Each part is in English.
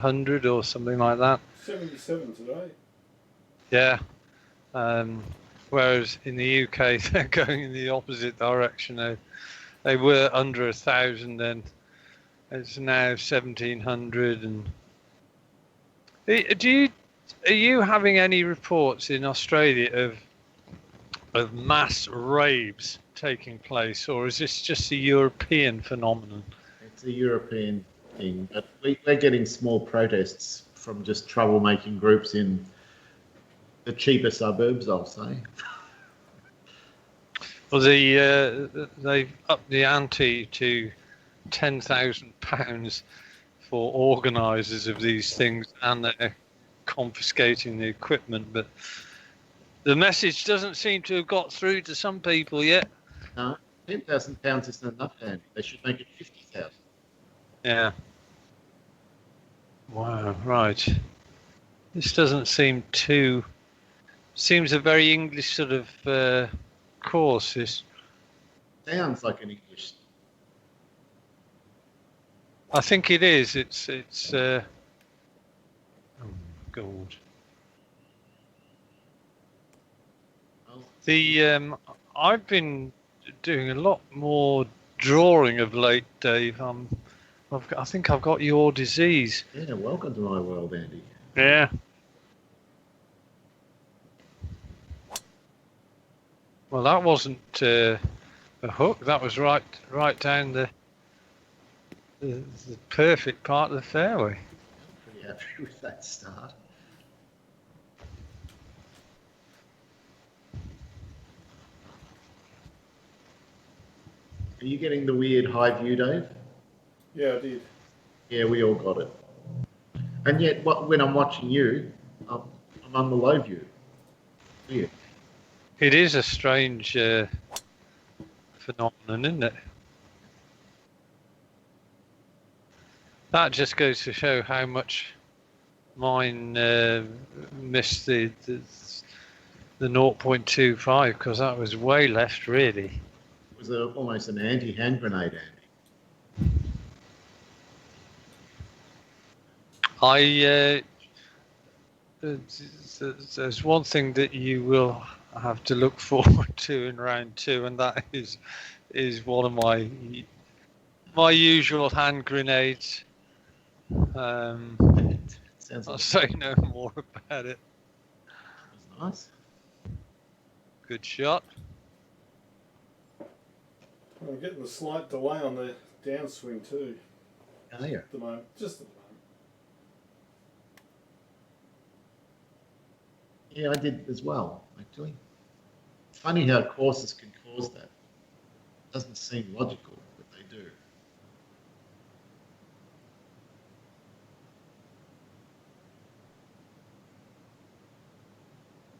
100 or something like that. 77 today. Yeah. Whereas in the UK, they're going in the opposite direction. They were under 1,000, and it's now 1,700. And are you having any reports in Australia of mass raves taking place, or is this just a European phenomenon? It's a European thing, but we're getting small protests from just troublemaking groups in the cheaper suburbs, I'll say. Well, they've upped the ante to £10,000 for organisers of these things, and they're confiscating the equipment. But the message doesn't seem to have got through to some people yet. No, £10,000 isn't enough, Andy. They should make it 50,000. Yeah. Wow. Right. This doesn't seem too. Seems a very English sort of course. This. Sounds like an English. I think it is. It's. Oh God. The I've been doing a lot more drawing of late, Dave. I think I've got your disease. Yeah, welcome to my world, Andy. Yeah. Well, that wasn't a hook. That was right down the perfect part of the fairway. I'm pretty happy with that start. Are you getting the weird high view, Dave? Yeah, I did. Yeah, we all got it. And yet, when I'm watching you, I'm on the low view. Weird. It is a strange phenomenon, isn't it? That just goes to show how much mine missed the 0.25, because that was way left, really. It was almost an anti-hand grenade, Andy. There's one thing that you will have to look forward to in round 2, and that is one of my usual hand grenades. I'll say no more about it. That's nice. Good shot. I'm getting a slight delay on the downswing too. Oh, yeah. At the moment, just at the moment. Yeah, I did as well, actually. Funny how courses can cause that. Doesn't seem logical, but they do.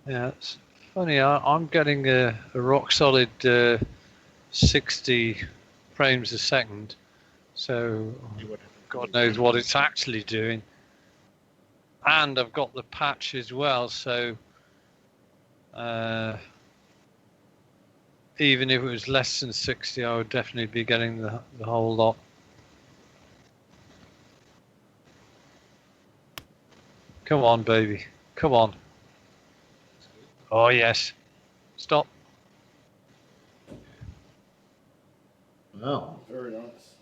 Yeah, it's funny. I'm getting a rock solid 60 frames a second, so God knows what it's actually doing. And I've got the patch as well, so even if it was less than 60, I would definitely be getting the whole lot. Come on, baby. Come on. Oh, yes. Stop. Wow. Very nice.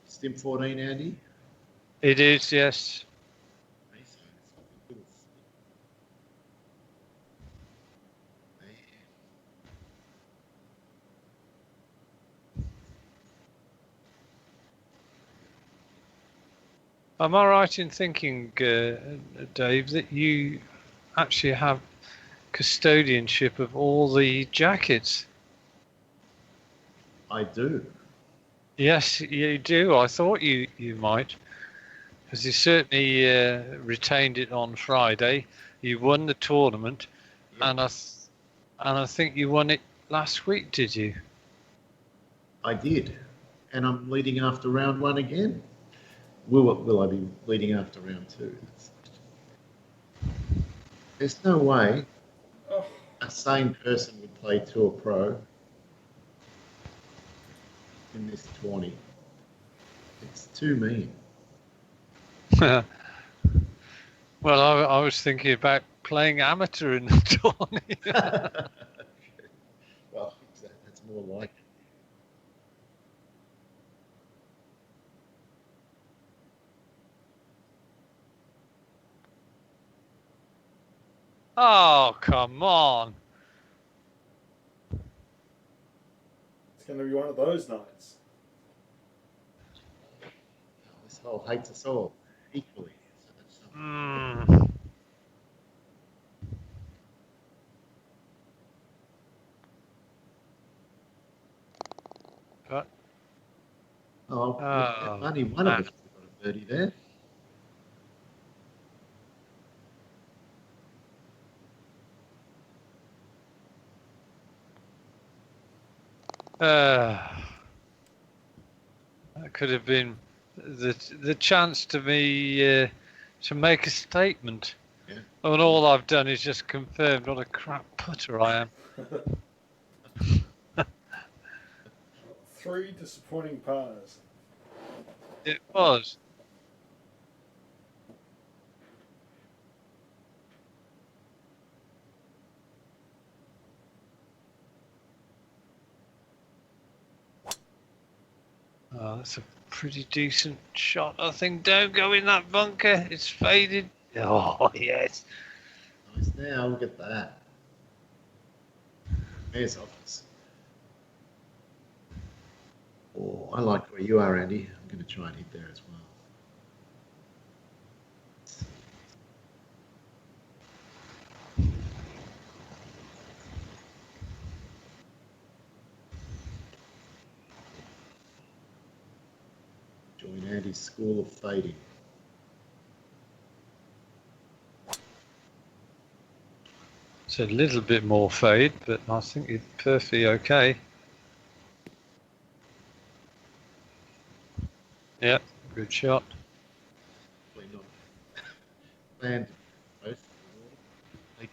Stim 14, Andy? It is, yes. Am I right in thinking, Dave, that you actually have custodianship of all the jackets? I do. Yes, you do. I thought you might, because you certainly retained it on Friday. You won the tournament, Yep. and I think you won it last week. Did you? I did. And I'm leading after round 1 again. Will I be leading after round 2? There's no way a sane person would play Tour Pro in this 20. It's too mean. Well, I was thinking about playing amateur in the 20. Well, that's more like it. Oh, come on. It's going to be one of those nights. This hole hates us all equally. So that's something. Mm. But, Oh, oh, only one man. of us got a birdie there. That could have been the chance to me to make a statement. Yeah. And all I've done is just confirmed what a crap putter I am. 3 disappointing pars. It was. Oh, that's a pretty decent shot. I think don't go in that bunker. It's faded. Oh, yes. Nice. Now look at that. Mayor's office. Oh, I like where you are, Andy. I'm going to try and hit there as well. Join Andy's school of fading. It's a little bit more fade, but I think it's perfectly okay. Yeah, good shot. Probably not planned both. Like,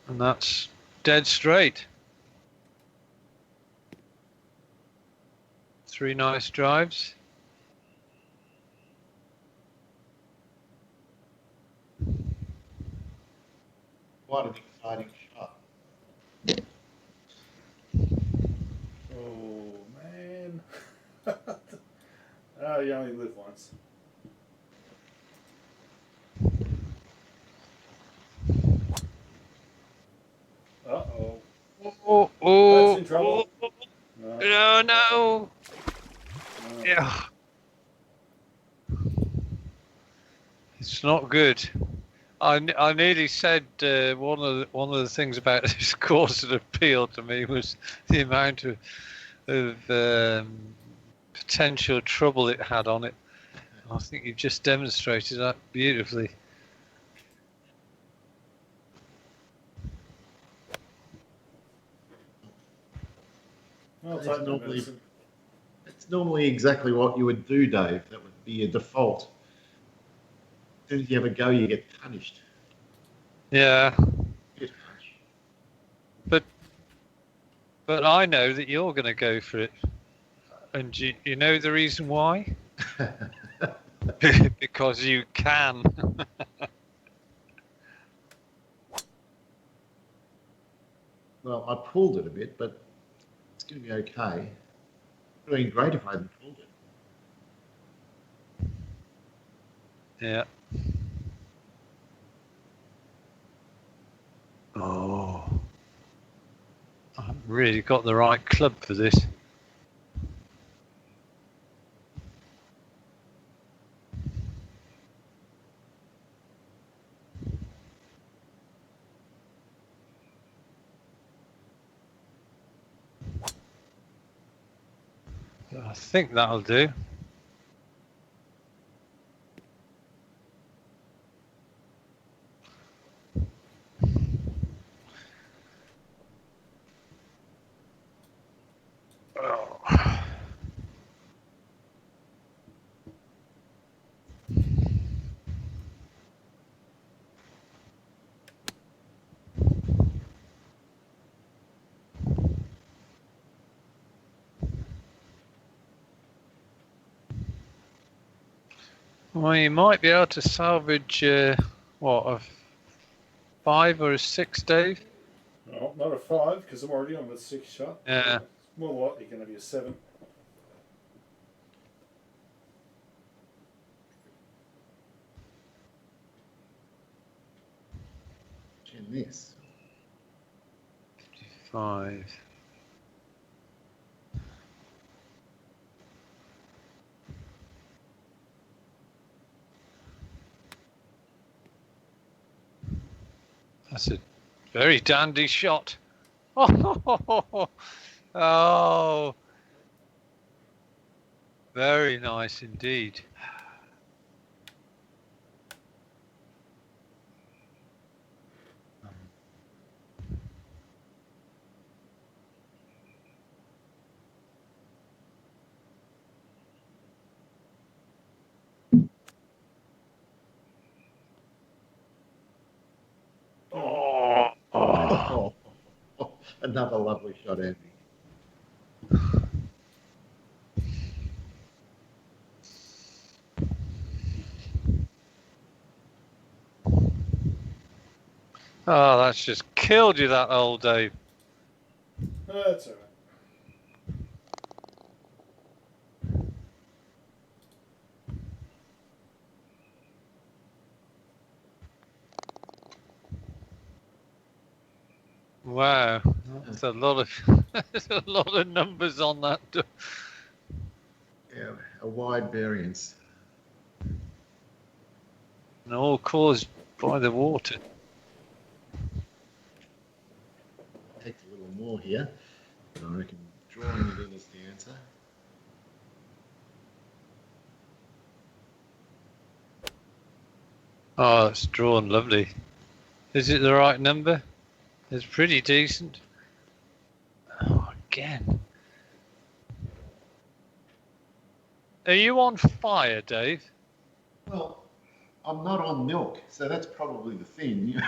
And that's dead straight. 3 nice drives. quite an exciting shot. Oh, man. Oh, you only live once. Uh-oh. Oh, That's oh, in trouble. oh, No. no, no. No. Yeah. It's not good. I nearly said one of the things about this course that appealed to me was the amount of potential trouble it had on it. I think you've just demonstrated that beautifully. I'll It's take the normally, medicine. it's normally exactly what you would do, Dave. That would be your default. As soon as you have a go, you get punished. Yeah, Get punished. but I know that you're going to go for it, and you know the reason why? Because you can. Well, I pulled it a bit, but it's going to be okay. It would have been great if I hadn't pulled it. Yeah. Oh, I've really got the right club for this. I think that'll do. Oh. Well, you might be able to salvage what, a 5 or a 6, Dave? No, not a 5 because I'm already on the 6 shot. Yeah. It's more likely going to be a 7. In this. 5. That's a very dandy shot. Oh, very nice indeed. Oh, oh. Another lovely shot, Andy. Oh, that's just killed you, that old Dave. That's all right. Wow, that's a lot of there's a lot of numbers on that. Yeah, a wide variance. And all caused by the water. Takes a little more here. But I reckon drawing it in is the answer. Oh, it's drawn lovely. Is it the right number? It's pretty decent. Oh, again. Are you on fire, Dave? Well, I'm not on milk, so that's probably the thing.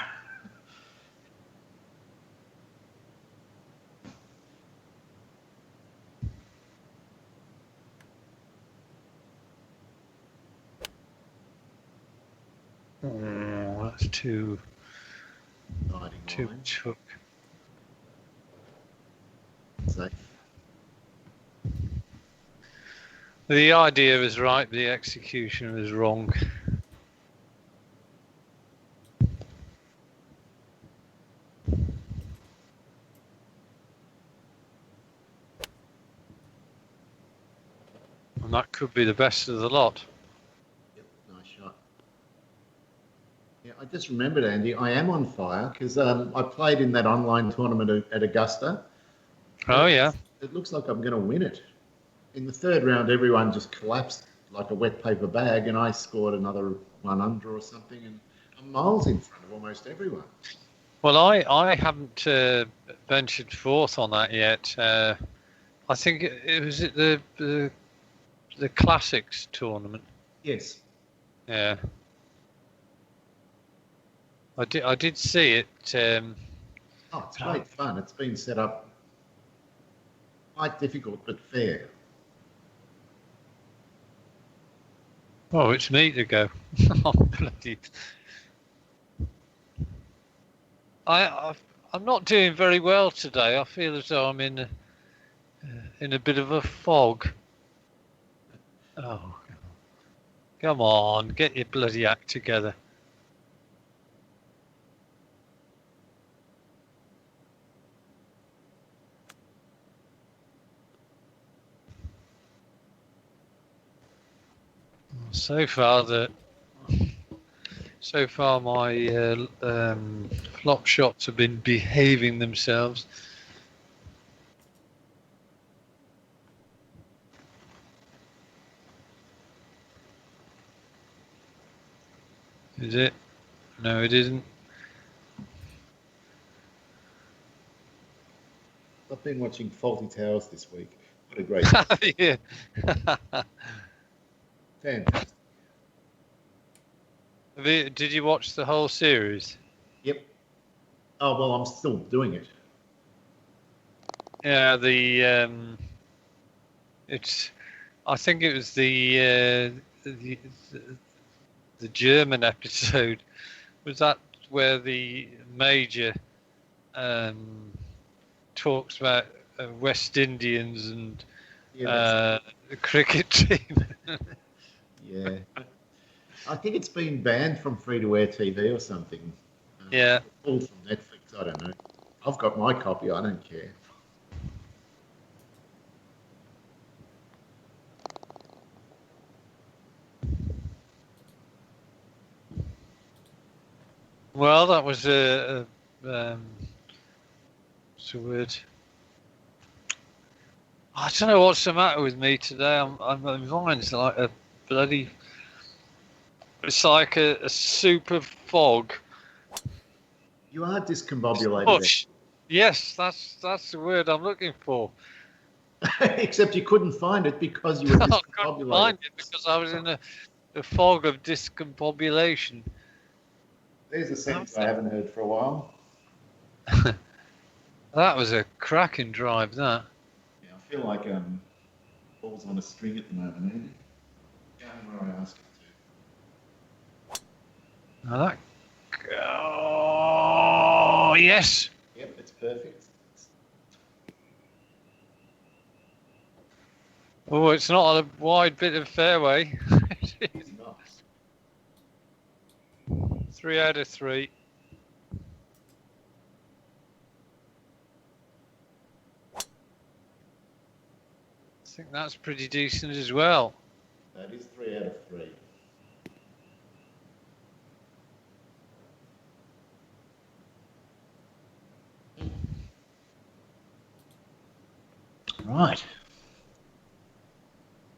Oh, that's too Guiding line. much hook. Safe. The idea was right, the execution was wrong. And that could be the best of the lot. Yep, nice shot. Yeah, I just remembered, Andy, I am on fire because I played in that online tournament at Augusta. Oh, yeah. It looks like I'm going to win it. In the third round, everyone just collapsed like a wet paper bag, and I scored another one under or something, and I'm miles in front of almost everyone. Well, I haven't ventured forth on that yet. I think it was at the Classics tournament. Yes. Yeah. I did see it. Oh, it's great fun. It's been set up quite difficult, but fair. Oh, it's me to go. Oh, bloody. I'm not doing very well today. I feel as though I'm in a bit of a fog. Oh, come on, get your bloody act together. So far my flop shots have been behaving themselves. Is it? No, it isn't. I've been watching Faulty Towers this week. What a great Yeah. fantastic. Did you watch the whole series? Yep. Oh, well, I'm still doing it. Yeah, it's. I think it was the the German episode. Was that where the major talks about West Indians and Yeah, the cricket team? yeah. I think it's been banned from free-to-air TV or something. Yeah. Pulled from Netflix. I don't know. I've got my copy. I don't care. Well, that was what's the word? I don't know what's the matter with me today. My mind's like a bloody. It's like a super fog. You are discombobulated. Mush. Yes, that's the word I'm looking for. Except you couldn't find it because you were I couldn't discombobulated. find it because I was in a fog of discombobulation. There's a sentence I haven't heard for a while. That was a cracking drive, that. Yeah, I feel like ball's on a string at the moment, Andy. Going where I ask it to. Now that. Oh, yes. Yep, it's perfect. Oh, it's not a wide bit of fairway. It's not. 3 out of 3. I think that's pretty decent as well. That is 3 out of 3. Right.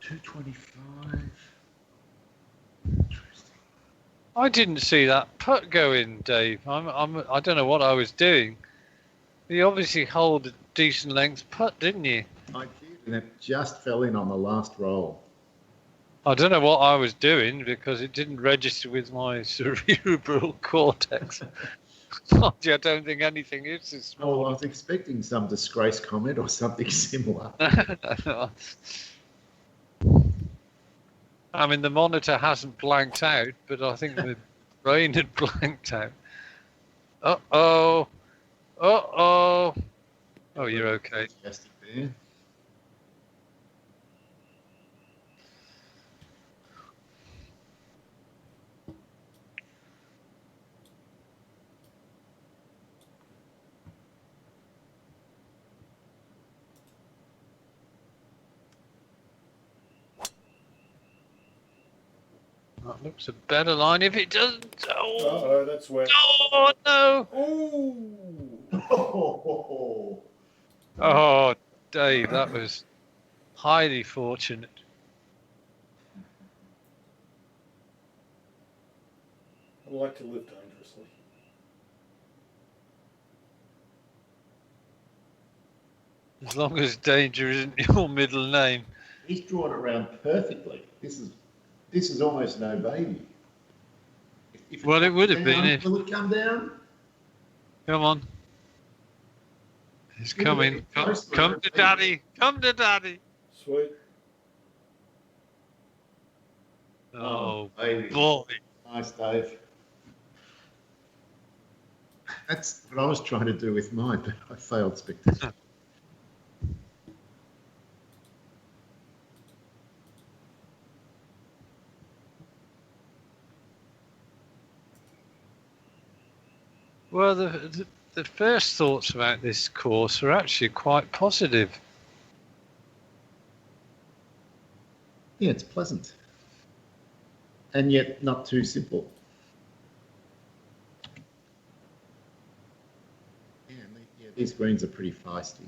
225. Interesting. I didn't see that putt go in, Dave. I don't know what I was doing. You obviously hold a decent length putt, didn't you? I did, and it just fell in on the last roll. I don't know what I was doing because it didn't register with my cerebral cortex. I don't think anything is as Oh, well, small. I was expecting some disgrace comment or something similar. I mean, the monitor hasn't blanked out, but I think the brain had blanked out. Uh-oh. Uh-oh. Oh, you're okay. Fantastic there. That looks a better line if it doesn't. Oh, Uh-oh, that's wet. oh no. Oh! Oh, Dave, that was highly fortunate. I like to live dangerously. As long as danger isn't your middle name. He's drawn it around perfectly. This is almost no baby. If Well, it would have down, been if. will it come down? Come on. He's Give it a coming. bit Come, closer, come to please. daddy. Come to daddy. Sweet. Oh, baby. boy. Nice, Dave. That's what I was trying to do with mine, but I failed spectacularly. Well, the first thoughts about this course are actually quite positive. Yeah, it's pleasant. And yet not too simple. Yeah, these greens are pretty feisty.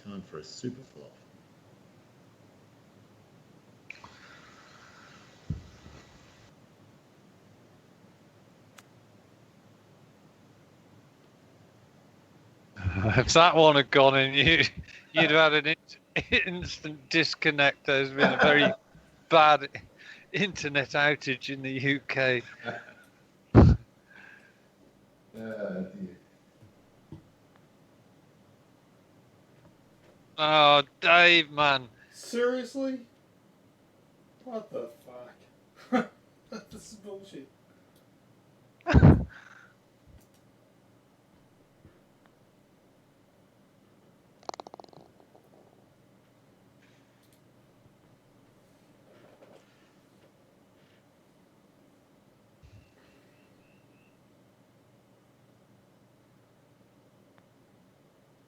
Time for a super flop. If that one had gone in, you'd have had an instant disconnect. There's been a very bad internet outage in the UK. Dear. Oh, Dave, man. Seriously? What the fuck? This is bullshit.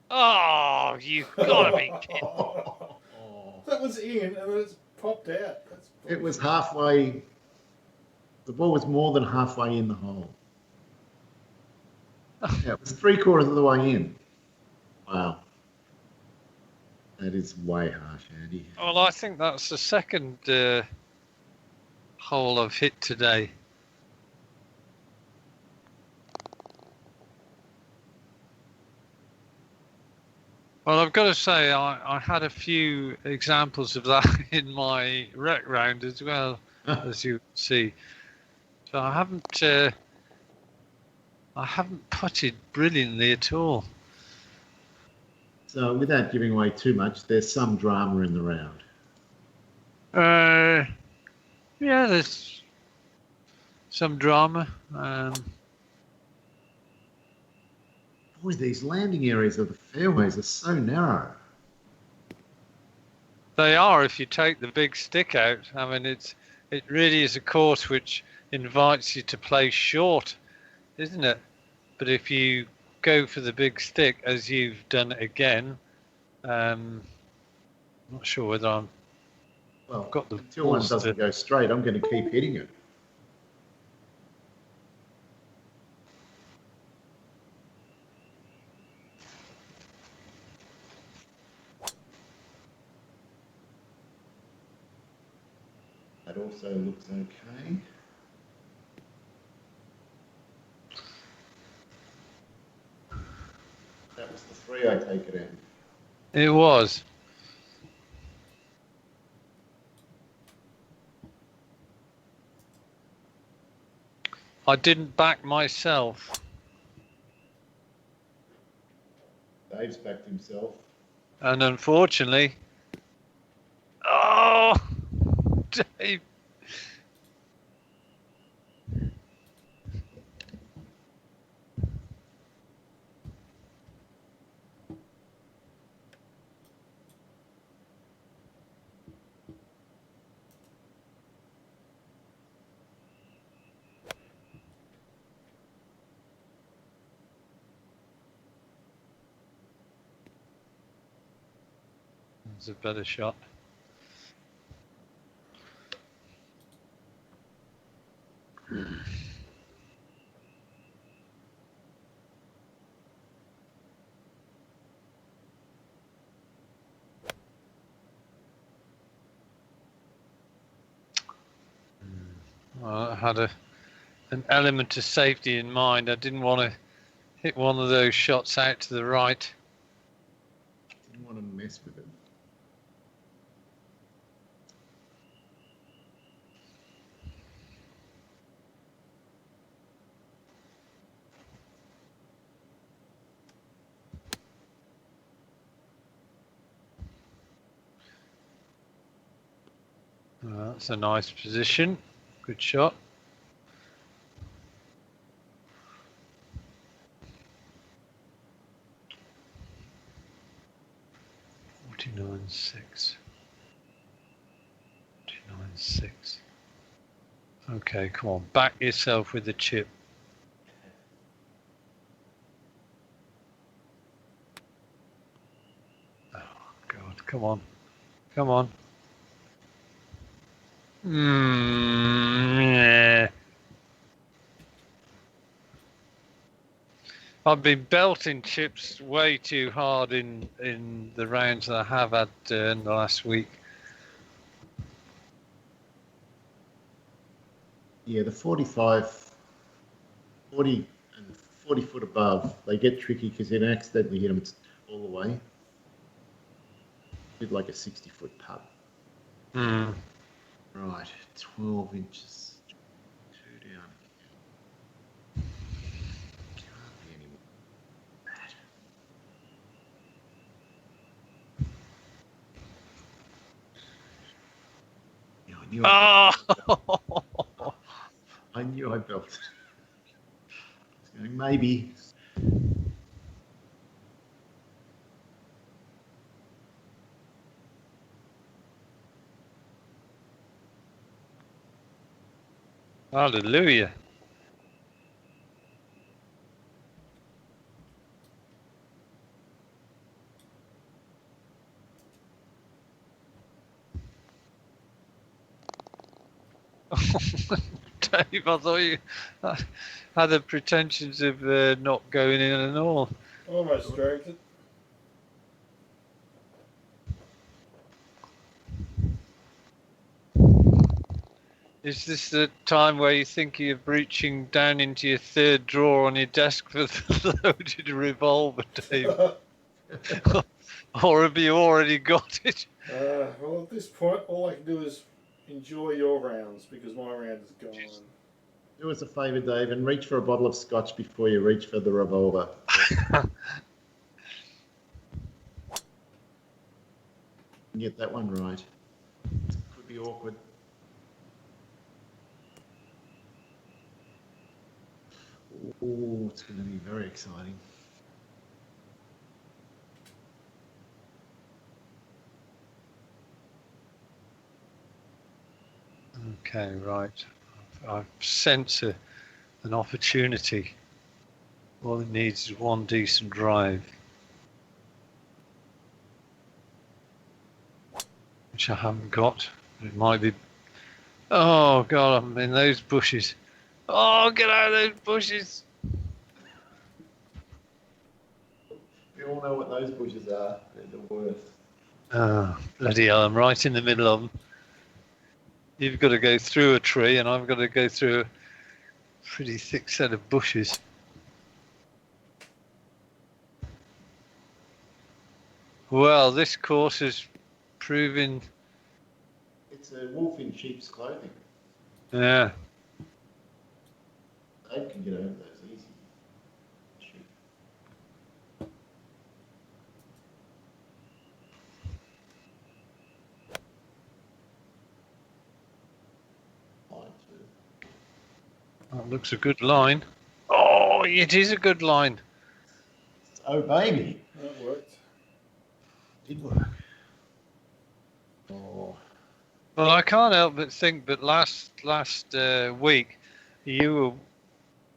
Oh, you've got to be kidding. That was in and then it's popped out. That's It was bullshit. halfway. The ball was more than halfway in the hole. Yeah, it was 3/4 of the way in. Wow. That is way harsh, Andy. Well, I think that's the second hole I've hit today. Well, I've got to say, I had a few examples of that in my rec round as well, as you see. So I haven't putted brilliantly at all. So, without giving away too much, there's some drama in the round. Yeah, there's some drama. Boy, these landing areas of the fairways are so narrow. They are if you take the big stick out. I mean, it really is a course which invites you to play short, isn't it? But if you go for the big stick, as you've done again, I'm not sure whether Well, got the until one balls doesn't to. go straight, I'm going to keep hitting it. That also looks okay. That was the 3, I take it in. It was. I didn't back myself. Dave's backed himself. And unfortunately, oh, Dave. It's a better shot. Well, I had an element of safety in mind. I didn't want to hit one of those shots out to the right. Didn't want to mess with it. That's a nice position. Good shot. $49.6. $49.6. Okay, come on. Back yourself with the chip. Oh, God. Come on. Come on. Yeah. I've been belting chips way too hard in the rounds that I have had in the last week. Yeah, the 45, 40 and 40 foot above, they get tricky because you accidentally hit them all the way. Did like a 60-foot putt. Hmm. Right, 12 inches. 2 down. Can't be any more than that. knew I belted. Oh! I knew I belted. I was going, maybe. Hallelujah. Dave, I thought you had the pretensions of not going in and all. Almost dragged it. Is this the time where you think you're reaching down into your third drawer on your desk for the loaded revolver, Dave? Or have you already got it? Well, at this point, all I can do is enjoy your rounds because my round is gone. Do us a favour, Dave, and reach for a bottle of scotch before you reach for the revolver. Get that one right. It could be awkward. Oh, it's going to be very exciting. Okay, right. I sense an opportunity. All it needs is one decent drive, which I haven't got. It might be. Oh God, I'm in those bushes. Oh, get out of those bushes! We all know what those bushes are. They're the worst. Oh, bloody hell, I'm right in the middle of them. You've got to go through a tree, and I've got to go through a pretty thick set of bushes. Well, this course is proving. It's a wolf in sheep's clothing. Yeah. Dave can get over those easy. Shoot. Line two. That looks a good line. Oh, it is a good line. Oh, baby. That worked. Did work. Oh. Well, I can't help but think that last week you were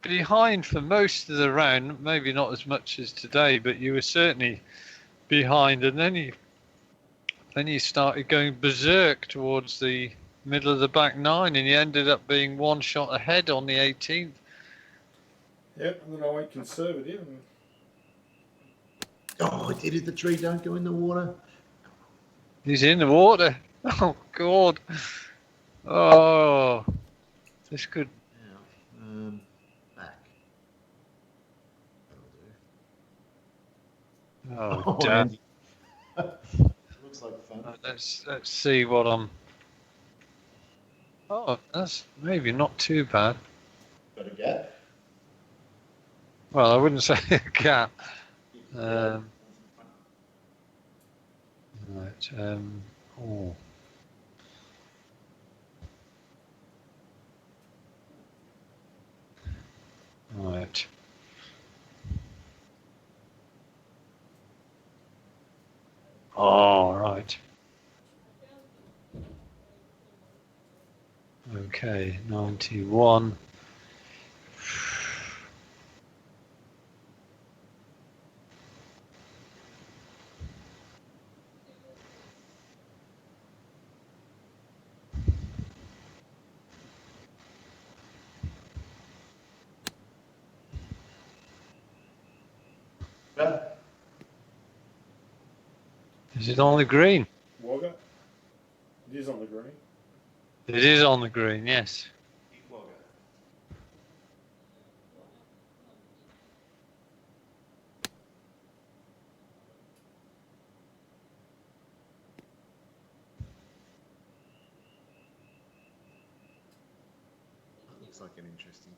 behind for most of the round. Maybe not as much as today, but you were certainly behind, and then you started going berserk towards the middle of the back nine, and you ended up being one shot ahead on the 18th. Yep, and then I went conservative. And Oh, I did it. The tree don't go in the water. He's in the water. Oh God. Oh, this could. Now, back. That'll do. Oh, damn. Andy. Looks like fun. Let's see what I'm. Oh, that's maybe not too bad. Got a gap? Well, I wouldn't say a gap. Yeah. Right. Oh. Right. All right. Okay, 91. Yeah. Is it on the green? Wagga. It is on the green. It is on the green, yes. That looks like an interesting.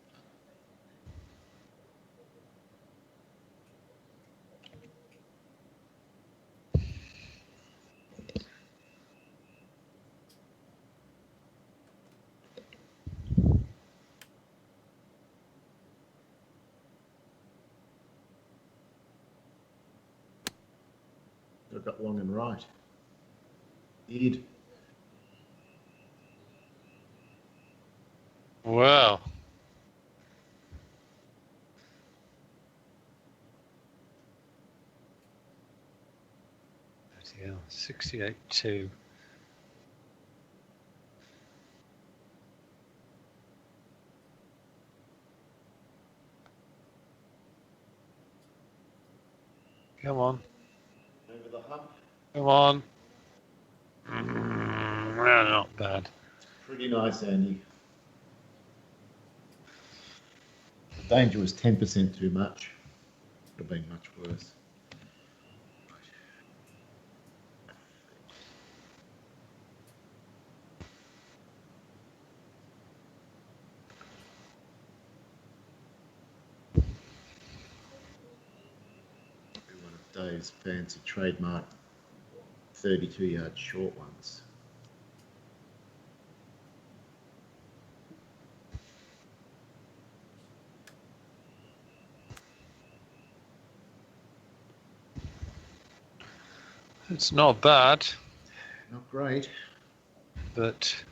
I got long and right. Did. Well. Yeah, 68-2. Come on. Over the hump. Come on. Well, not bad. Pretty nice, Andy. The danger was 10% too much. Could have been much worse. One of Dave's fancy trademark 32-yard short ones. It's not bad, Not great. but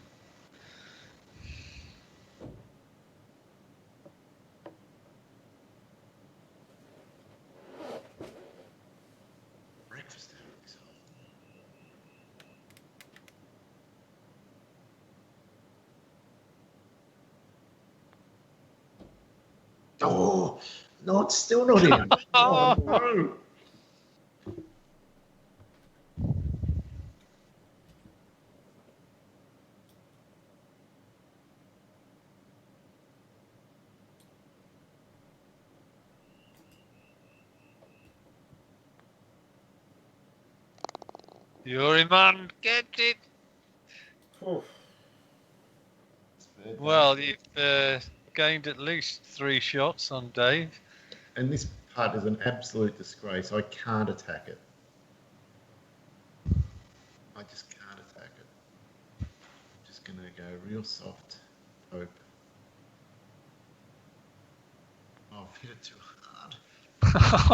Breakfast out of this hole. Oh, no, it's still not in. Oh, no. Yuri man, get it. Oof. Well, you've gained at least 3 shots on Dave. And this putt is an absolute disgrace. I can't attack it. I just can't attack it. I'm just going to go real soft. Hope. Oh, I've hit it too hard.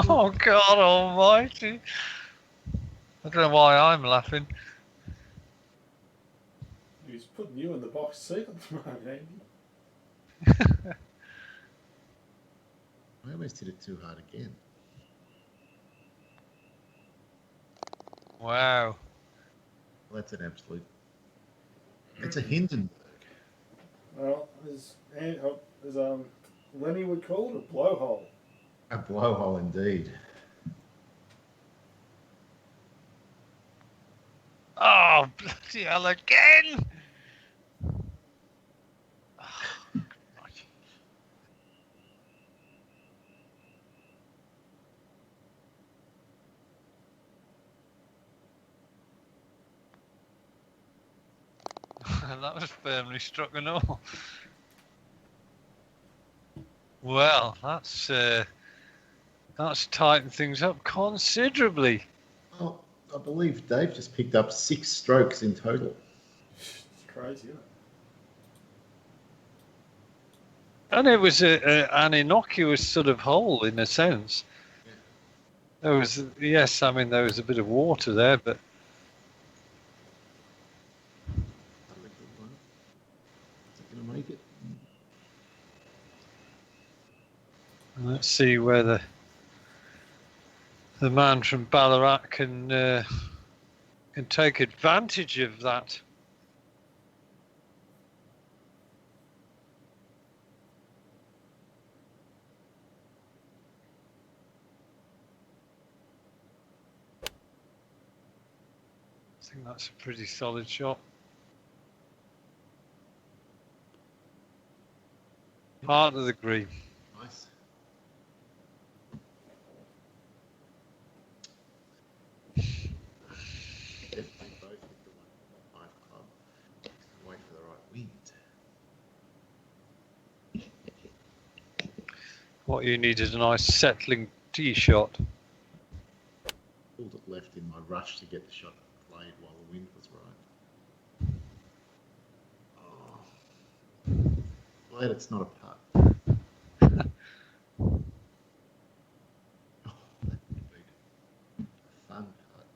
Oh, God almighty. I don't know why I'm laughing. He's putting you in the box seat at the moment, Andy. I almost hit it too hard again. Wow. Well, that's an absolute... It's a Hindenburg. Well, as Lenny would call it, a blowhole. A blowhole indeed. Oh, bloody hell again! Oh, that was firmly struck and all. Well, that's tightened things up considerably. Well, I believe Dave just picked up 6 strokes in total. It's crazy, isn't it? And it was an innocuous sort of hole in a sense. Yeah. There was, yes, I mean, there was a bit of water there, but Another good one. Is it going to make it? let's see where the man from Ballarat can take advantage of that. I think that's a pretty solid shot. Part of the green. Nice. Definitely both hit the 1.5 club. Just gonna wait for the right wind. What you need is a nice settling tee shot. Pulled it left in my rush to get the shot played while the wind was right. Oh. Glad it's not a putt. Oh, that would be a fun putt.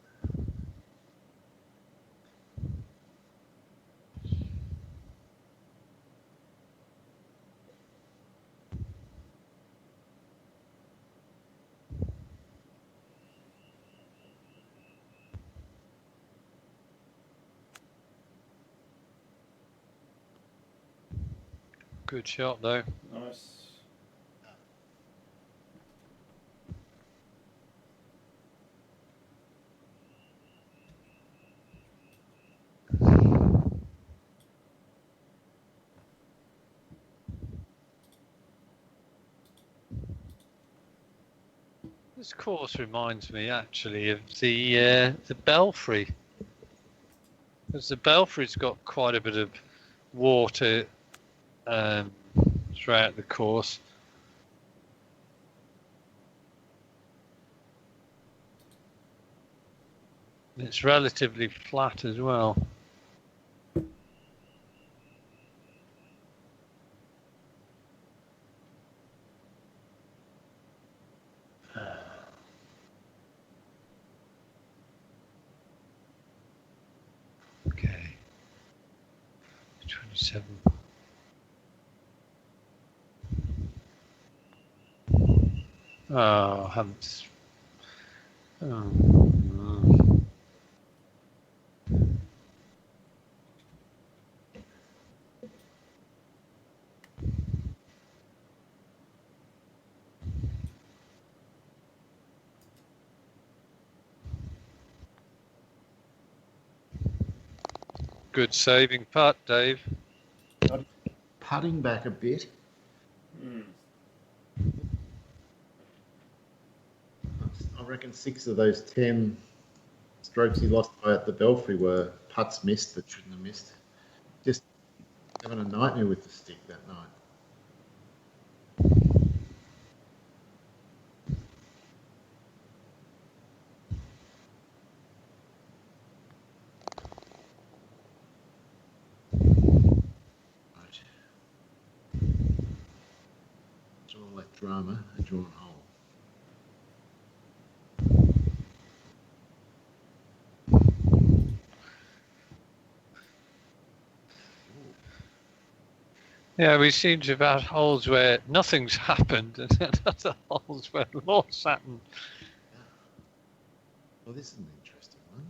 Good shot though. Nice. This course reminds me actually of the Belfry, because the Belfry's got quite a bit of water throughout the course. It's relatively flat as well. Okay. 27. Oh, I haven't. Oh. Good saving putt, Dave. Putting back a bit. I reckon 6 of those 10 strokes he lost by at the Belfry were putts missed that shouldn't have missed. Just having a nightmare with the stick that night. Right. It's all that drama, a drawn hole. Yeah, we seem to have had holes where nothing's happened, and then other holes where lots happened. Well, this is an interesting one.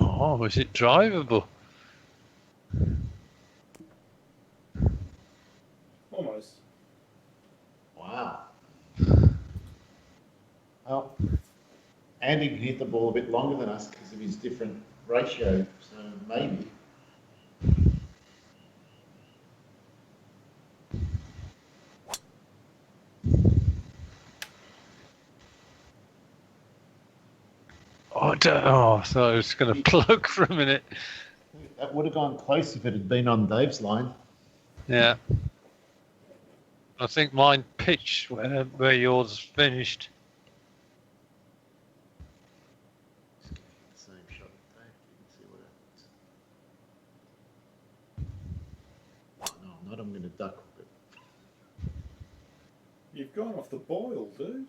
Oh, was it drivable? Almost. Wow. Well, Andy can hit the ball a bit longer than us because of his different ratio, so maybe. Oh, I thought I was going to plug for a minute. That would have gone close if it had been on Dave's line. Yeah. I think mine pitched where yours finished. Same shot, Dave. You can see what happens. Oh, no, I'm not. I'm going to duck hook it. You've gone off the boil, dude.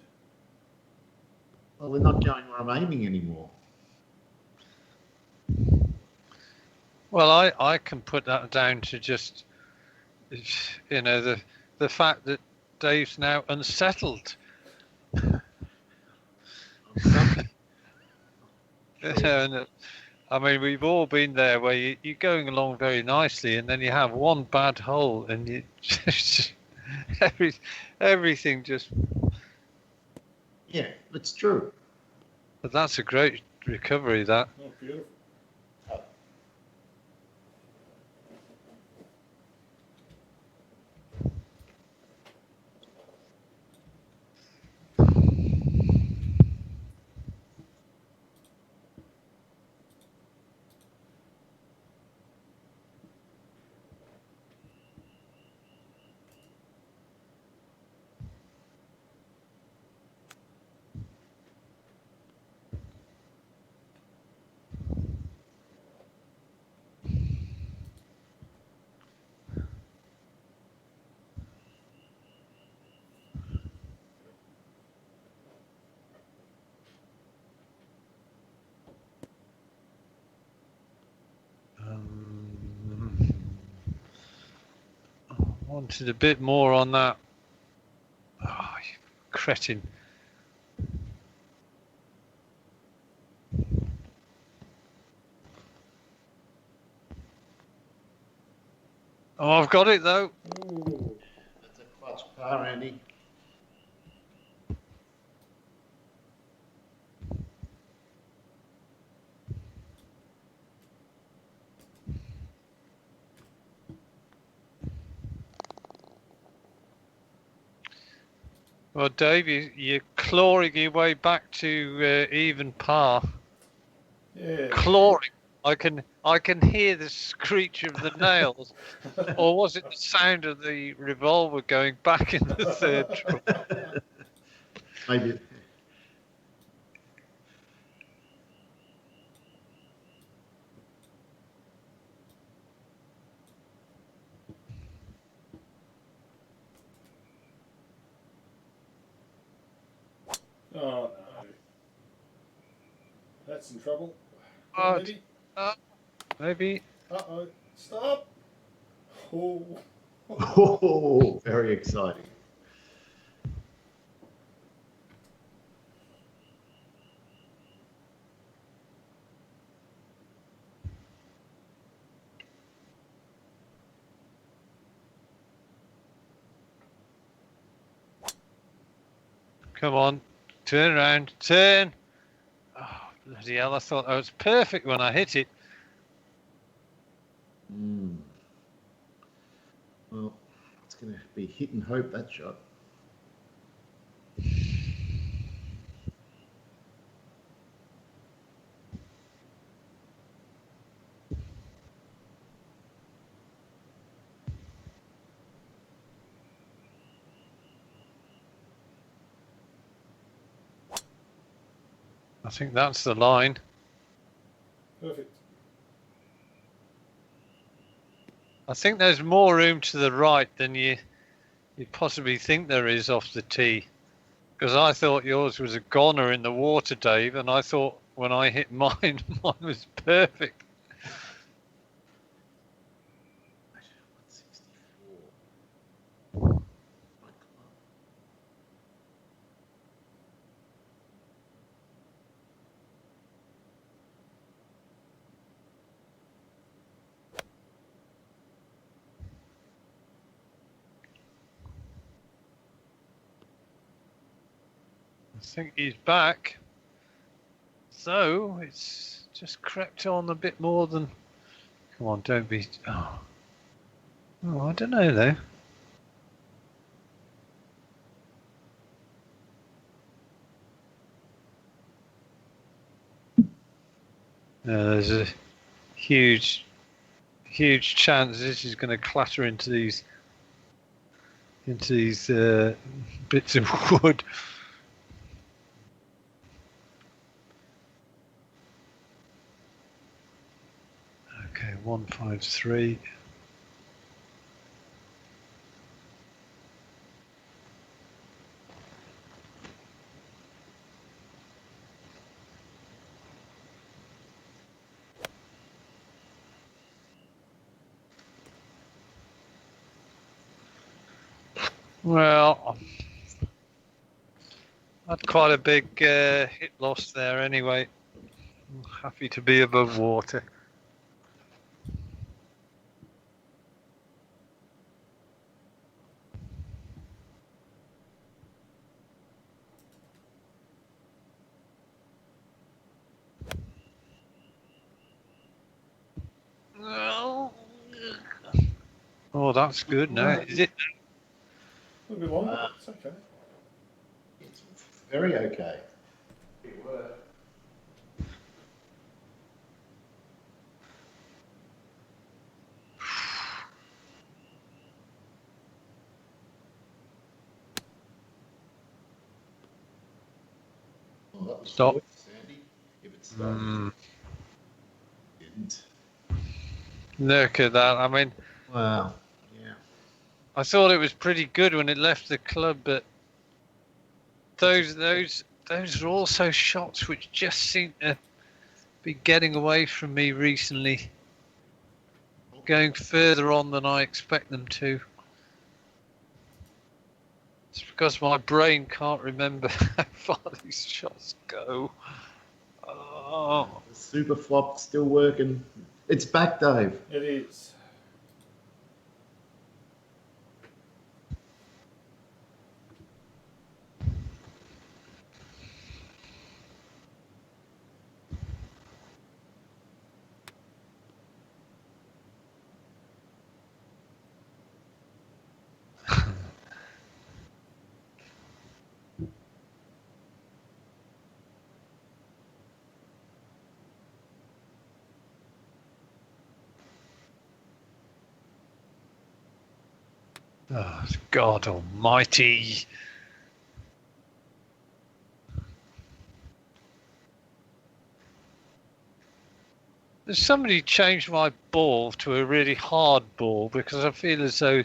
Well, we're not going where I'm aiming anymore. Well, I can put that down to just, the fact that Dave's now unsettled. And, I mean, we've all been there where you're going along very nicely, and then you have one bad hole, and you just everything just. Yeah, it's true. But that's a great recovery. That. Oh, beautiful. Wanted a bit more on that. Oh, you cretin. Oh, I've got it though. Ooh. That's a clutch par, Andy. Well, Dave, you're clawing your way back to even par. Yeah. Clawing. I can hear the screech of the nails, or was it the sound of the revolver going back in the third draw? Maybe. Oh no. That's in trouble. Oh, Maybe. maybe. Uh-oh. Stop. Oh. Oh, very exciting. Come on, turn around, turn. Oh, bloody hell, I thought that was perfect when I hit it. Well, it's going to be hit and hope, that shot. I think that's the line. Perfect. I think there's more room to the right than you possibly think there is off the tee. Because I thought yours was a goner in the water, Dave, and I thought when I hit mine, mine was perfect. 164. I think he's back. So it's just crept on a bit more than. Come on, don't be. Oh, I don't know though. There's a huge chance this is going to clatter into these bits of wood. Okay, 153. Well, had quite a big hit loss there anyway. I'm happy to be above water. Oh, that's good. No, is it? A little bit longer, but it's okay. It's very okay. It worked. Well, that was Stop. good, Sandy. If it stopped, didn't. Look at that. I mean, Wow. Yeah. I thought it was pretty good when it left the club, but those are also shots which just seem to be getting away from me recently, going further on than I expect them to. It's because my brain can't remember how far these shots go. Oh, The super flop still working. It's back, Dave. It is. oh, God Almighty! Has somebody changed my ball to a really hard ball because I feel as though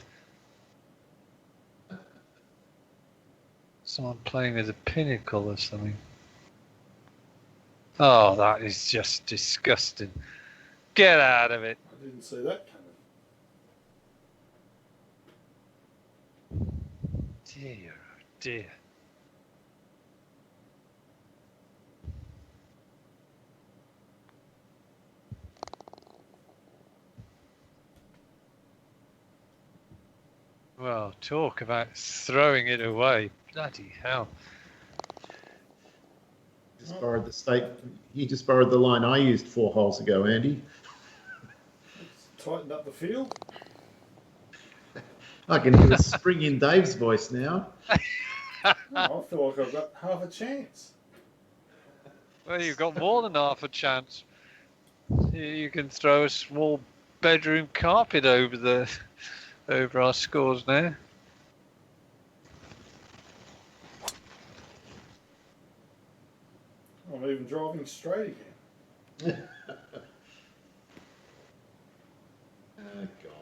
someone playing with a pinnacle or something. Oh, that is just disgusting. Get out of it. I didn't see that coming. Dear, oh dear. Well, talk about throwing it away. Bloody hell. Just borrowed the state. You just borrowed the line I used 4 holes ago, Andy. It's tightened up the field. I can hear the spring in Dave's voice now. Oh, I feel like I've got half a chance. Well, you've got more than half a chance. You can throw a small bedroom carpet over our scores now. I'm even driving straight again. Oh, God.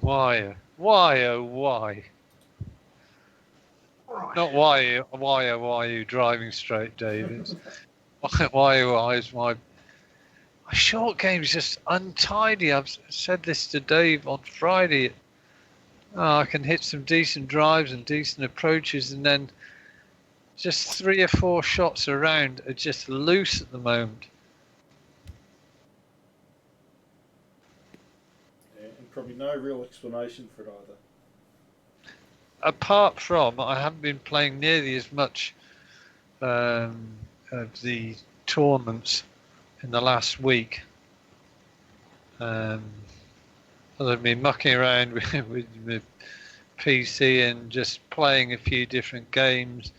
Why? Why? Oh, why? Right. Not why? Why? Oh, why are you driving straight, David? Why is my short game is just untidy? I've said this to Dave on Friday. Oh, I can hit some decent drives and decent approaches, and then just 3 or 4 shots around are just loose at the moment. Yeah, and probably no real explanation for it either. Apart from, I haven't been playing nearly as much of the tournaments in the last week. I've been mucking around with my PC and just playing a few different games,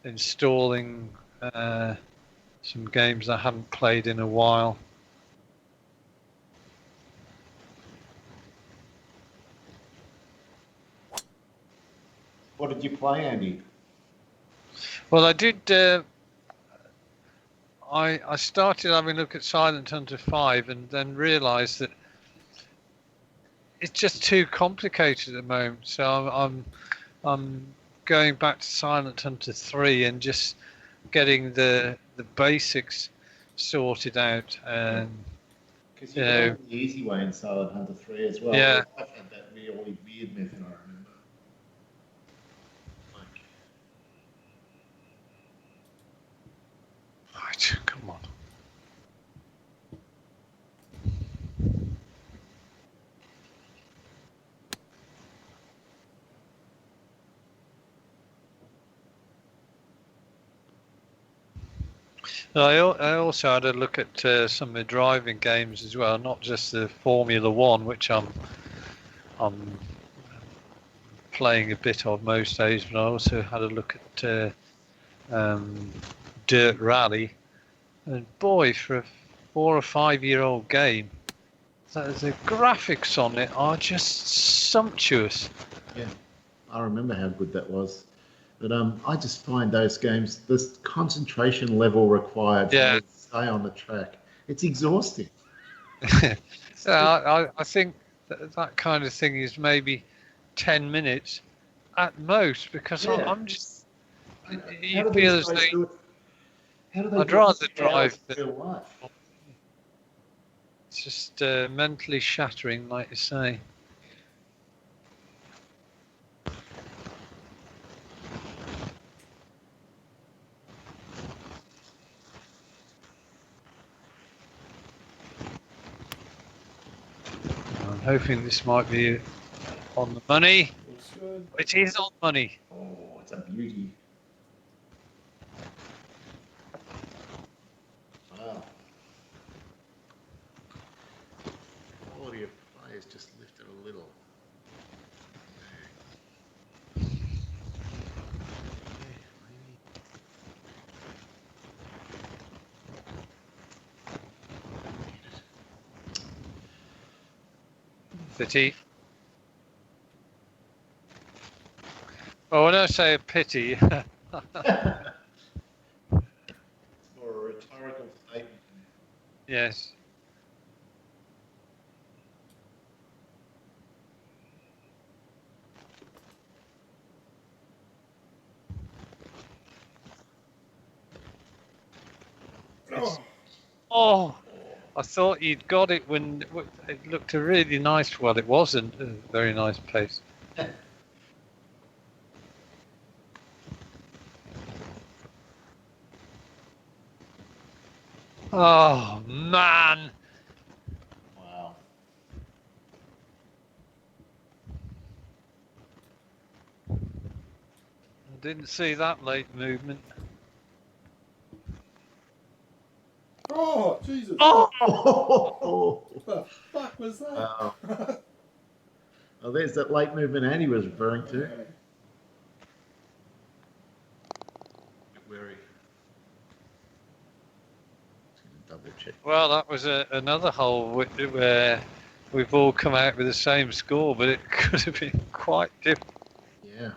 installing some games I haven't played in a while. What did you play, Andy? Well, I did. I started having a look at Silent Hunter 5 and then realised that it's just too complicated at the moment. So I'm going back to Silent Hunter 3 and just getting the basics sorted out. And Because you go the easy way in Silent Hunter 3 as well. Yeah. I've had that really weird method, I remember. Right, come on. I also had a look at some of the driving games as well, not just the Formula One, which I'm playing a bit of most days, but I also had a look at Dirt Rally. And boy, for a 4 or 5 year old game, the graphics on it are just sumptuous. Yeah, I remember how good that was. But I just find those games, this concentration level required to stay on the track, it's exhausting. I think that kind of thing is maybe 10 minutes at most, because I'm just. You feel as though I'd rather drive. It's just mentally shattering, like you say. hoping this might be on the money. Looks good. It is on money. Oh, it's a beauty. Wow. Quality of play has just lifted a little. Pity. Well, when I say a pity, It's more a rhetorical statement. yes. It's, Oh, oh, I thought you'd got it when it looked a really nice. Well, it wasn't a very nice pace. Oh man! Wow. I didn't see that late movement. oh, Jesus! Oh! Oh, What the fuck was that? wow. Well, there's that late movement Andy was referring to. Okay. Bit wary. Just gonna double check. Well, that was another hole where we've all come out with the same score, but it could have been quite different. Yeah.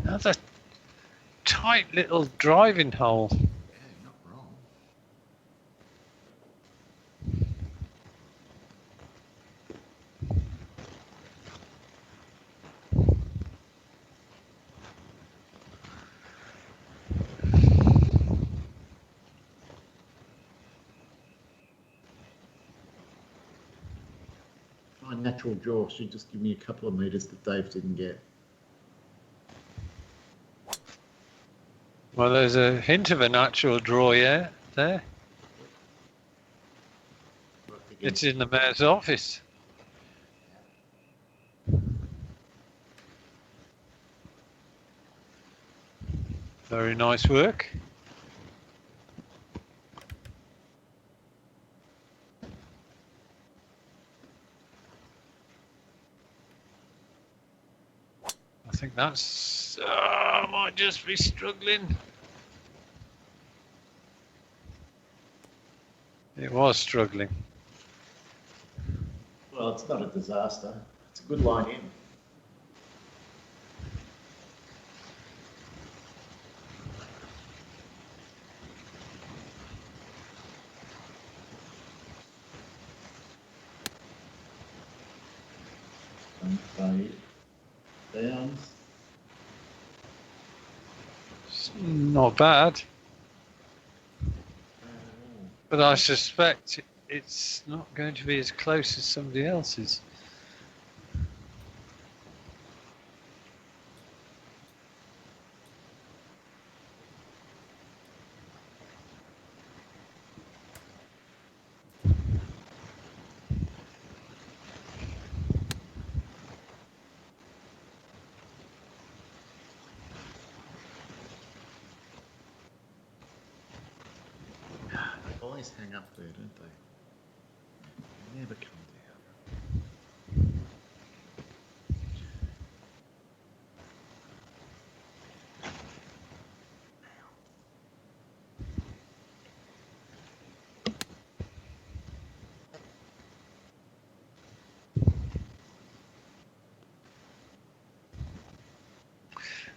Another tight little driving hole. Yeah, not wrong. My natural draw should just give me a couple of meters that Dave didn't get. Well, there's a hint of a natural draw, yeah, there. Worked It's against in the mayor's office. Very nice work. I think that's. I might just be struggling. It was struggling. Well, it's not a disaster. It's a good line in. Don't fade. Downs. It's not bad, but I suspect it's not going to be as close as somebody else's. They always hang up there, don't they? They never come down.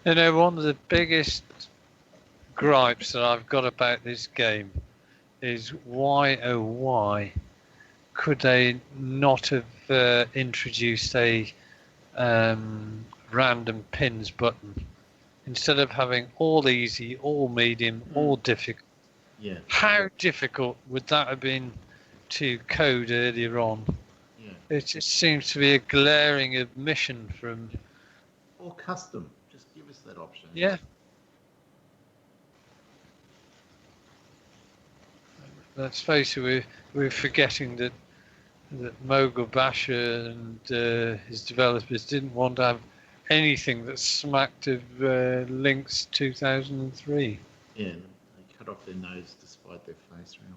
You know, one of the biggest gripes that I've got about this game is why, oh why, could they not have introduced a random pins button instead of having all easy, all medium, all difficult? Yeah. How difficult would that have been to code earlier on? Yeah. It just seems to be a glaring omission from. Or custom. Just give us that option. Yeah. Let's face it, we're forgetting that Mogul Basher and his developers didn't want to have anything that smacked of Lynx 2003. Yeah, they cut off their nose to spite their face, really.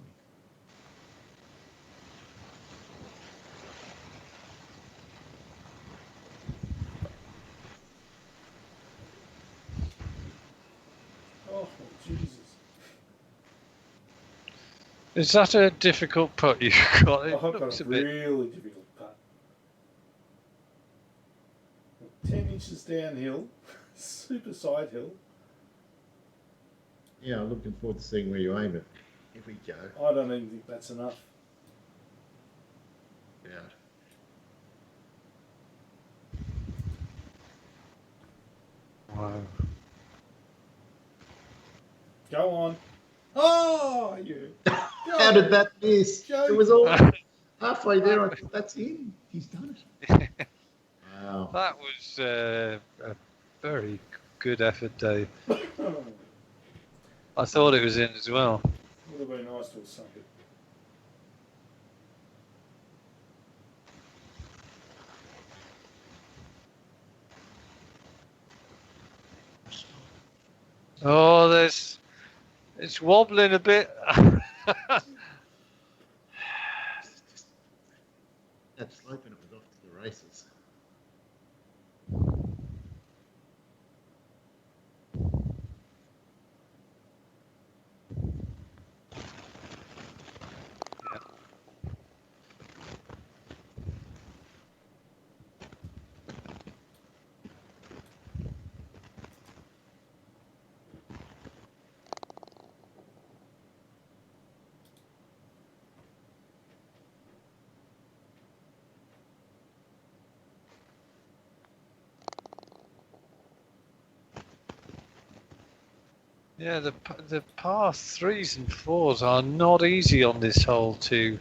Oh, Jesus. Is that a difficult putt you've got? It I've got looks a a bit. really difficult putt. 10 inches downhill, super side hill. Yeah, I'm looking forward to seeing where you aim it. Here we go. I don't even think that's enough. Yeah. Wow. Go on. Oh, you. How did that miss? Joke. It was all halfway there. I thought, that's in. He's done it. Wow. That was a very good effort, Dave. I thought it was in as well. Would have been nice to have sunk it. Oh, it's wobbling a bit. That slope and it was off to the races. Yeah, the par threes and fours are not easy on this hole too.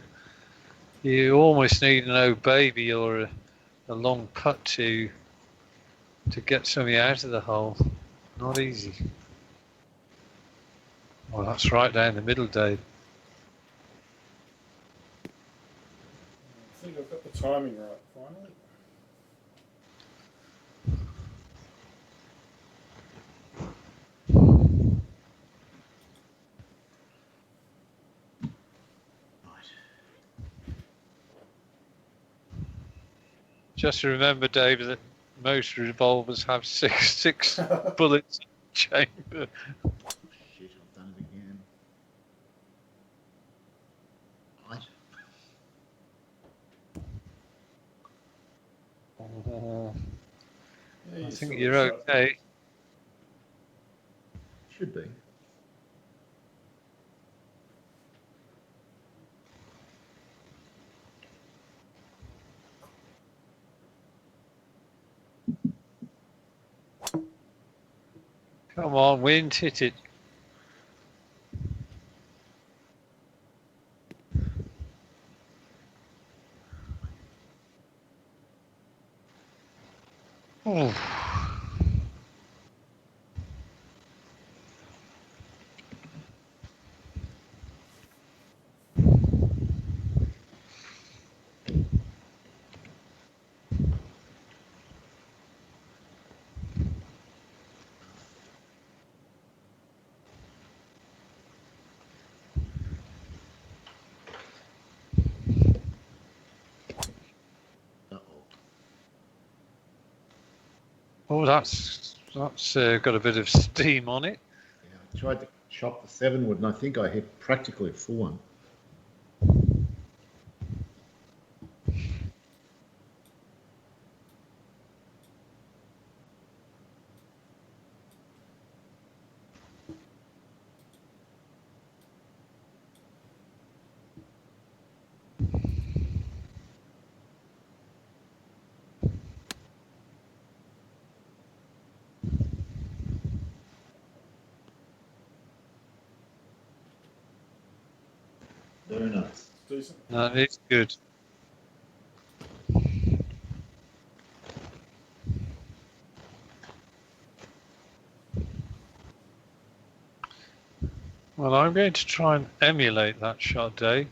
You almost need an old baby or a long putt to get something out of the hole. Not easy. Well, that's right down the middle, Dave. I think I've got the timing right, finally. Just remember, Dave, that most revolvers have six bullets in the chamber. Shit, I've done it again. Right. Yeah, I think sort you're of shot. okay. Should be. Come on, wind, hit it. Ooh. Uh-oh. Oh, that's got a bit of steam on it. Yeah, I tried to chop the 7-wood and I think I hit practically a full one. Very nice. It's decent. No, it's good. Well, I'm going to try and emulate that shot, Dave.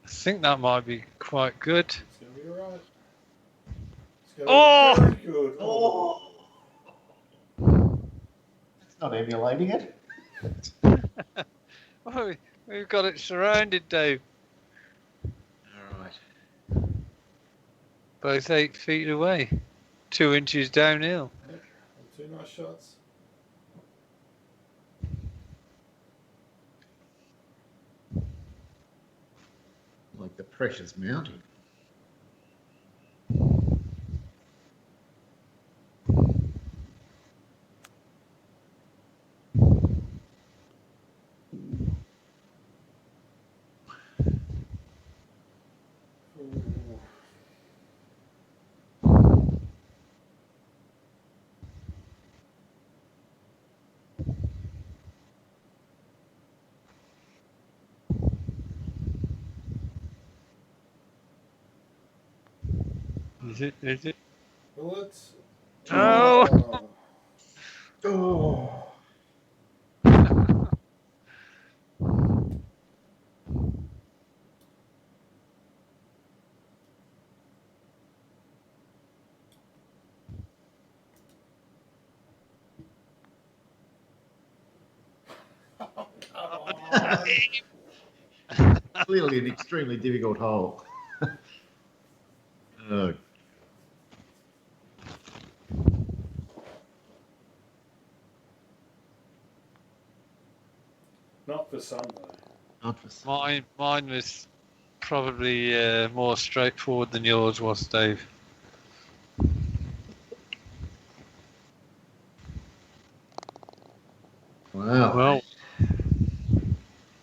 I think that might be quite good. It's going to be alright. It's going to Oh! be very good. Oh! That's not emulating it. Oh, we've got it surrounded, Dave. All right. Both 8 feet away, 2 inches downhill. Yep. Two nice shots. Like the pressure's mounting. Ooh. Is it? Is it? Well, it's. Oh! Oh. Oh, come on. Clearly an extremely difficult hole. Oh, Not for some, though. not for some. Mine was probably more straightforward than yours was, Dave. Wow. Well,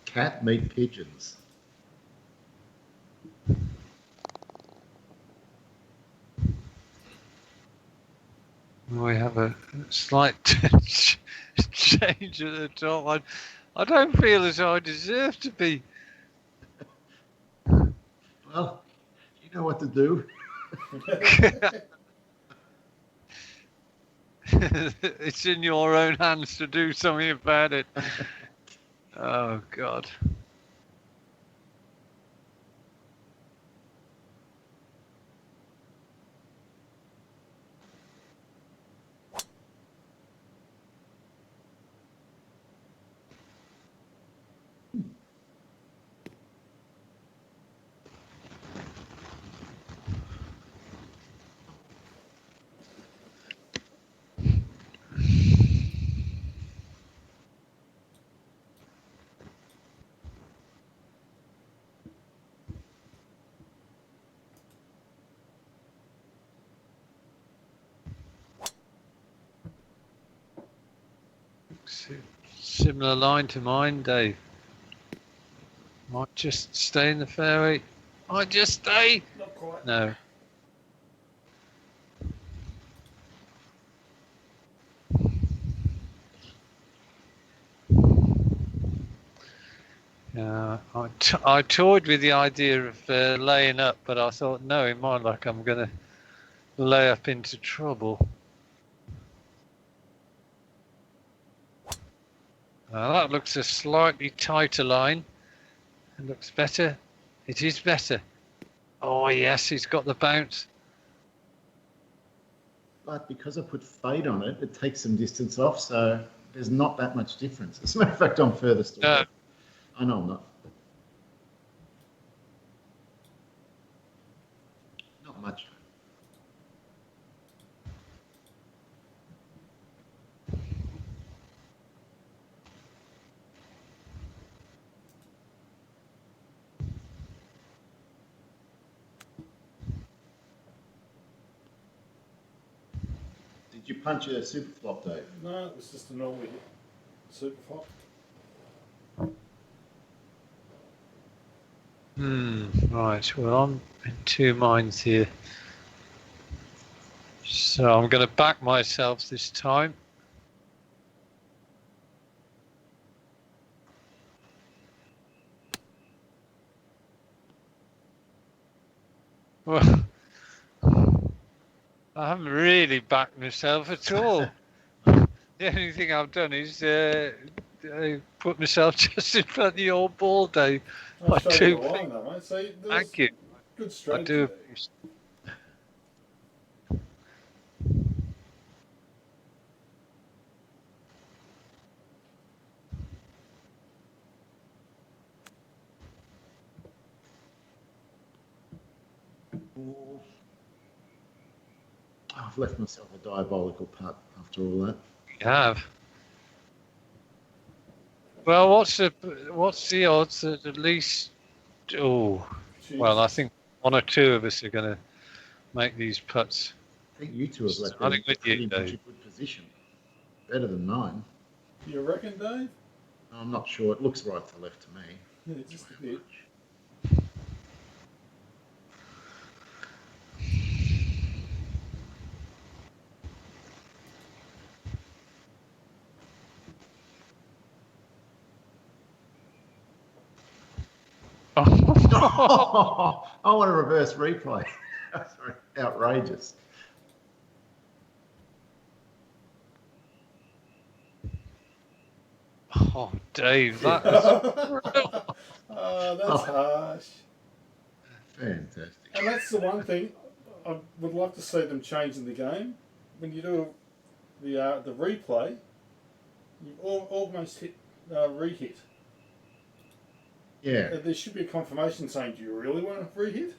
Cat meat pigeons. we have a slight change at the top. I don't feel as I deserve to be. Well, you know what to do. It's in your own hands to do something about it. Oh, God. Similar line to mine, Dave. Might just stay in the fairway. Might just stay. Not quite. No. I toyed with the idea of laying up, but I thought, no, in my luck, I'm going to lay up into trouble. That looks a slightly tighter line. It looks better. It is better. Oh, yes, he's got the bounce. But because I put fade on it, it takes some distance off, so there's not that much difference. As a matter of fact, I'm furthest away. I know I'm not. Not much. Did you punch a super flop, Dave? No, it was just a normal hit. Super flop. Right, well, I'm in two minds here. So I'm going to back myself this time. Well, I haven't really backed myself at all. The only thing I've done is put myself just in front of the old ball, Dave. I'll I show you do. the line though, mate. See, there was Thank you. good I strategy do. there. Oh, I've left myself a diabolical putt after all that. You have. Well, what's the odds that at least? Oh, well, I Jesus. think one or two of us are going to make these putts. I think you two have left it Starting in with you, pretty much a Dave. good position. Better than mine. You reckon, Dave? I'm not sure. It looks right to left to me. Yeah, just a bit. Oh, I want a reverse replay. Sorry, outrageous. oh, Dave, that was Oh, that's Oh. harsh. Fantastic. And that's the one thing I would like to see them changing the game. When you do the replay, you almost hit re-hit. Yeah, There should be a confirmation saying, "Do you really want to re-hit?"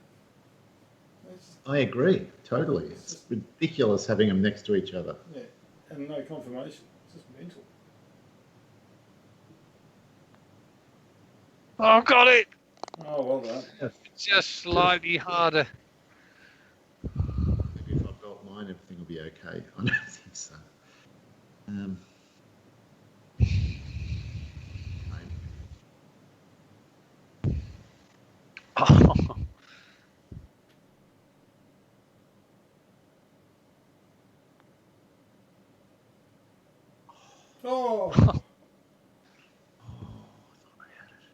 I agree. Totally. It's ridiculous having them next to each other. Yeah, and no confirmation. It's just mental. Oh, got it. Oh, well done. Just slightly harder. Maybe if I belt mine, everything will be okay. I don't think so. Oh, Oh, Oh, I thought I had it.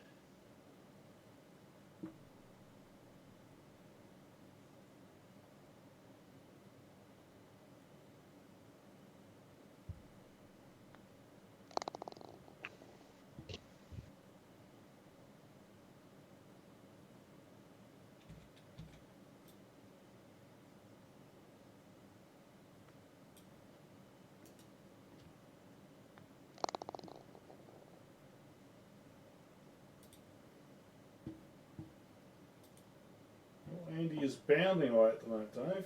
Andy is bounding away at the moment, Dave.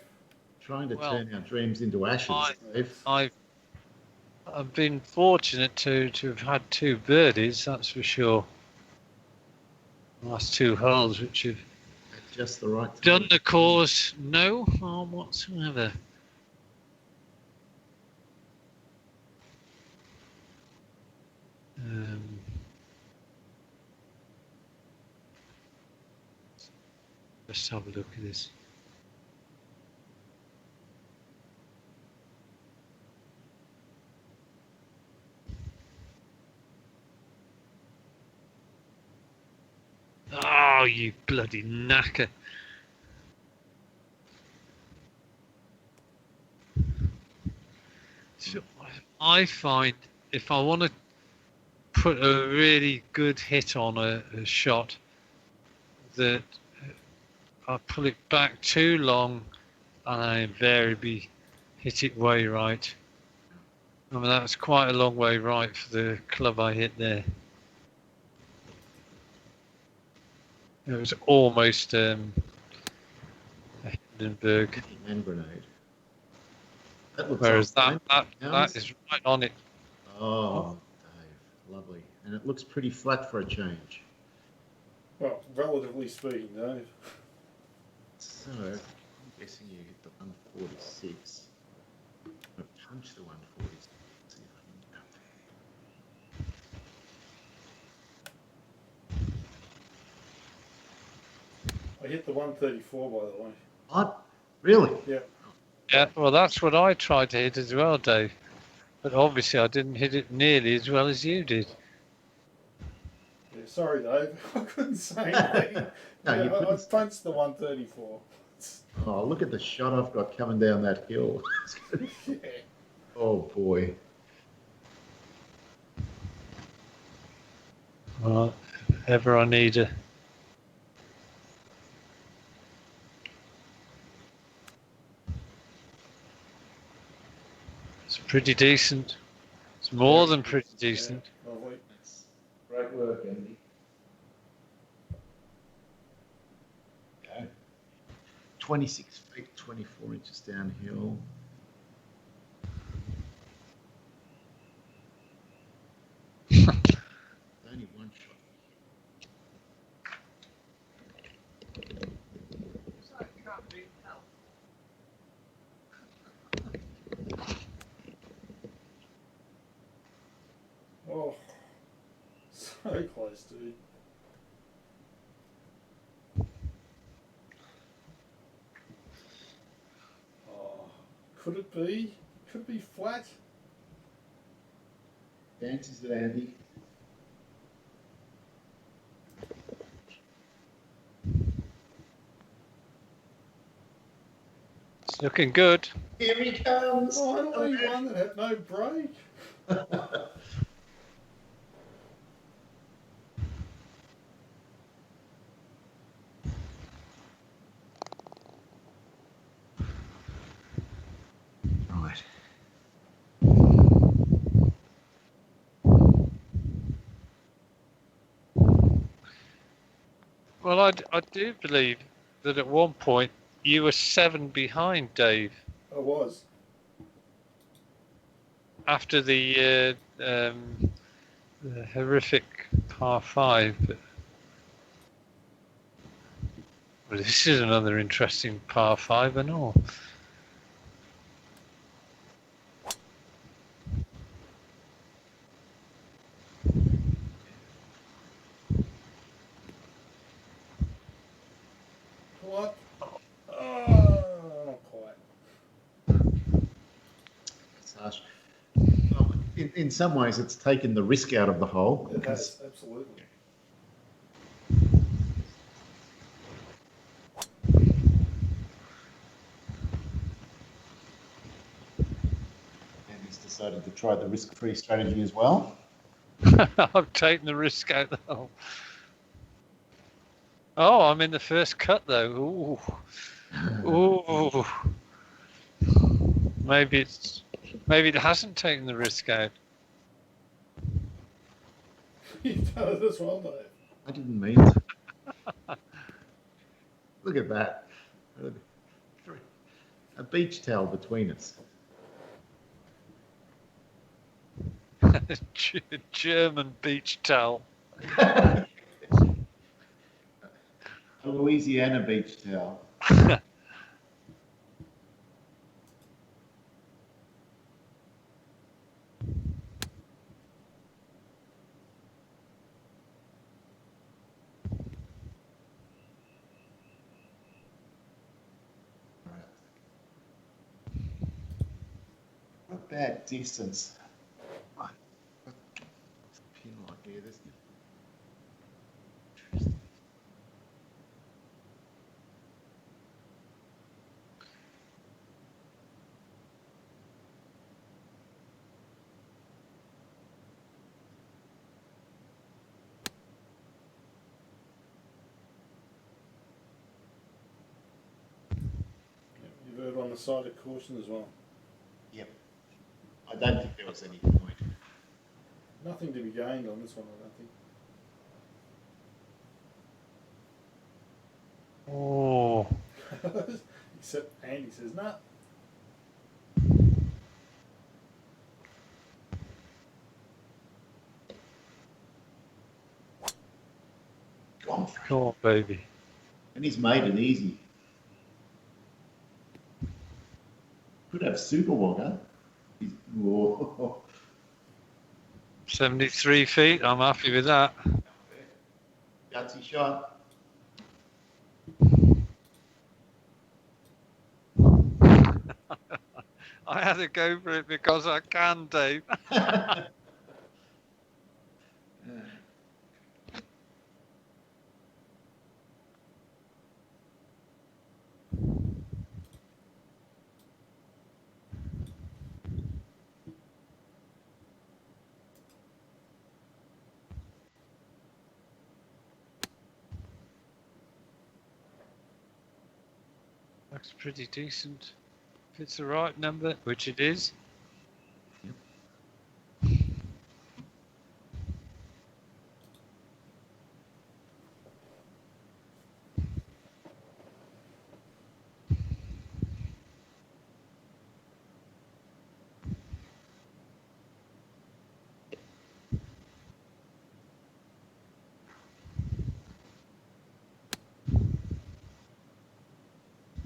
Trying to Well, turn our dreams into ashes, Dave. I've been fortunate to have had two birdies, that's for sure. Last two holes, which have At just the right time. done the course no harm whatsoever. Let's have a look at this. Oh, you bloody knacker. So I find if I want to put a really good hit on a shot, that I pull it back too long and I invariably hit it way right. I mean, that's quite a long way right for the club I hit there. It was almost a Hindenburg. Hand grenade. That looks Whereas old, that is right on it. Oh, Dave, lovely. And it looks pretty flat for a change. Well, relatively speaking, Dave. So, I'm guessing you hit the 146. I'll punch the 146. See if I can. I hit the 134, by the way. What? Really? Yeah. Yeah, well, that's what I tried to hit as well, Dave. But obviously, I didn't hit it nearly as well as you did. Yeah, sorry, Dave. I couldn't say anything. No, you I couldn't. punched the 134. Oh, look at the shot I've got coming down that hill. Yeah. Oh boy. Well, if ever I need a. It's pretty decent. It's more than pretty decent. Yeah, lovely. That's great work, Andy. Okay. 26 feet, 24 inches downhill. Only one shot. Oh, so close, dude. Oh, could it be? Could it be flat? Fancies it, Andy. It's looking good. Here he comes. Finally, one that had no break. Right. Well, I do believe that at one point you were 7 behind Dave I was. after the horrific par 5. But, well, this is another interesting par 5 and all. What? Oh, not quite. That's harsh. Well, in some ways, it's taken the risk out of the hole. It has, absolutely. And he's decided to try the risk-free strategy as well. I've taken the risk out of the hole. Oh, I'm in the first cut though. Ooh. Ooh. Maybe it hasn't taken the risk out. You've done it as well, Dave. I didn't mean to. Look at that. A beach towel between us. German beach towel. A Louisiana beach towel. Not bad distance. What's the pin like here? There's You've heard on the side of caution as well. Yep. I don't think there was any point. Nothing to be gained on this one, I don't think. Oh, Except Andy says, nah. Gone for it. come on, baby. And he's made it easy. Could have super wogger. Whoa. 73 feet. I'm happy with that. Gutsy shot. I had to go for it because I can, Dave. Looks pretty decent. If it's the right number, which it is.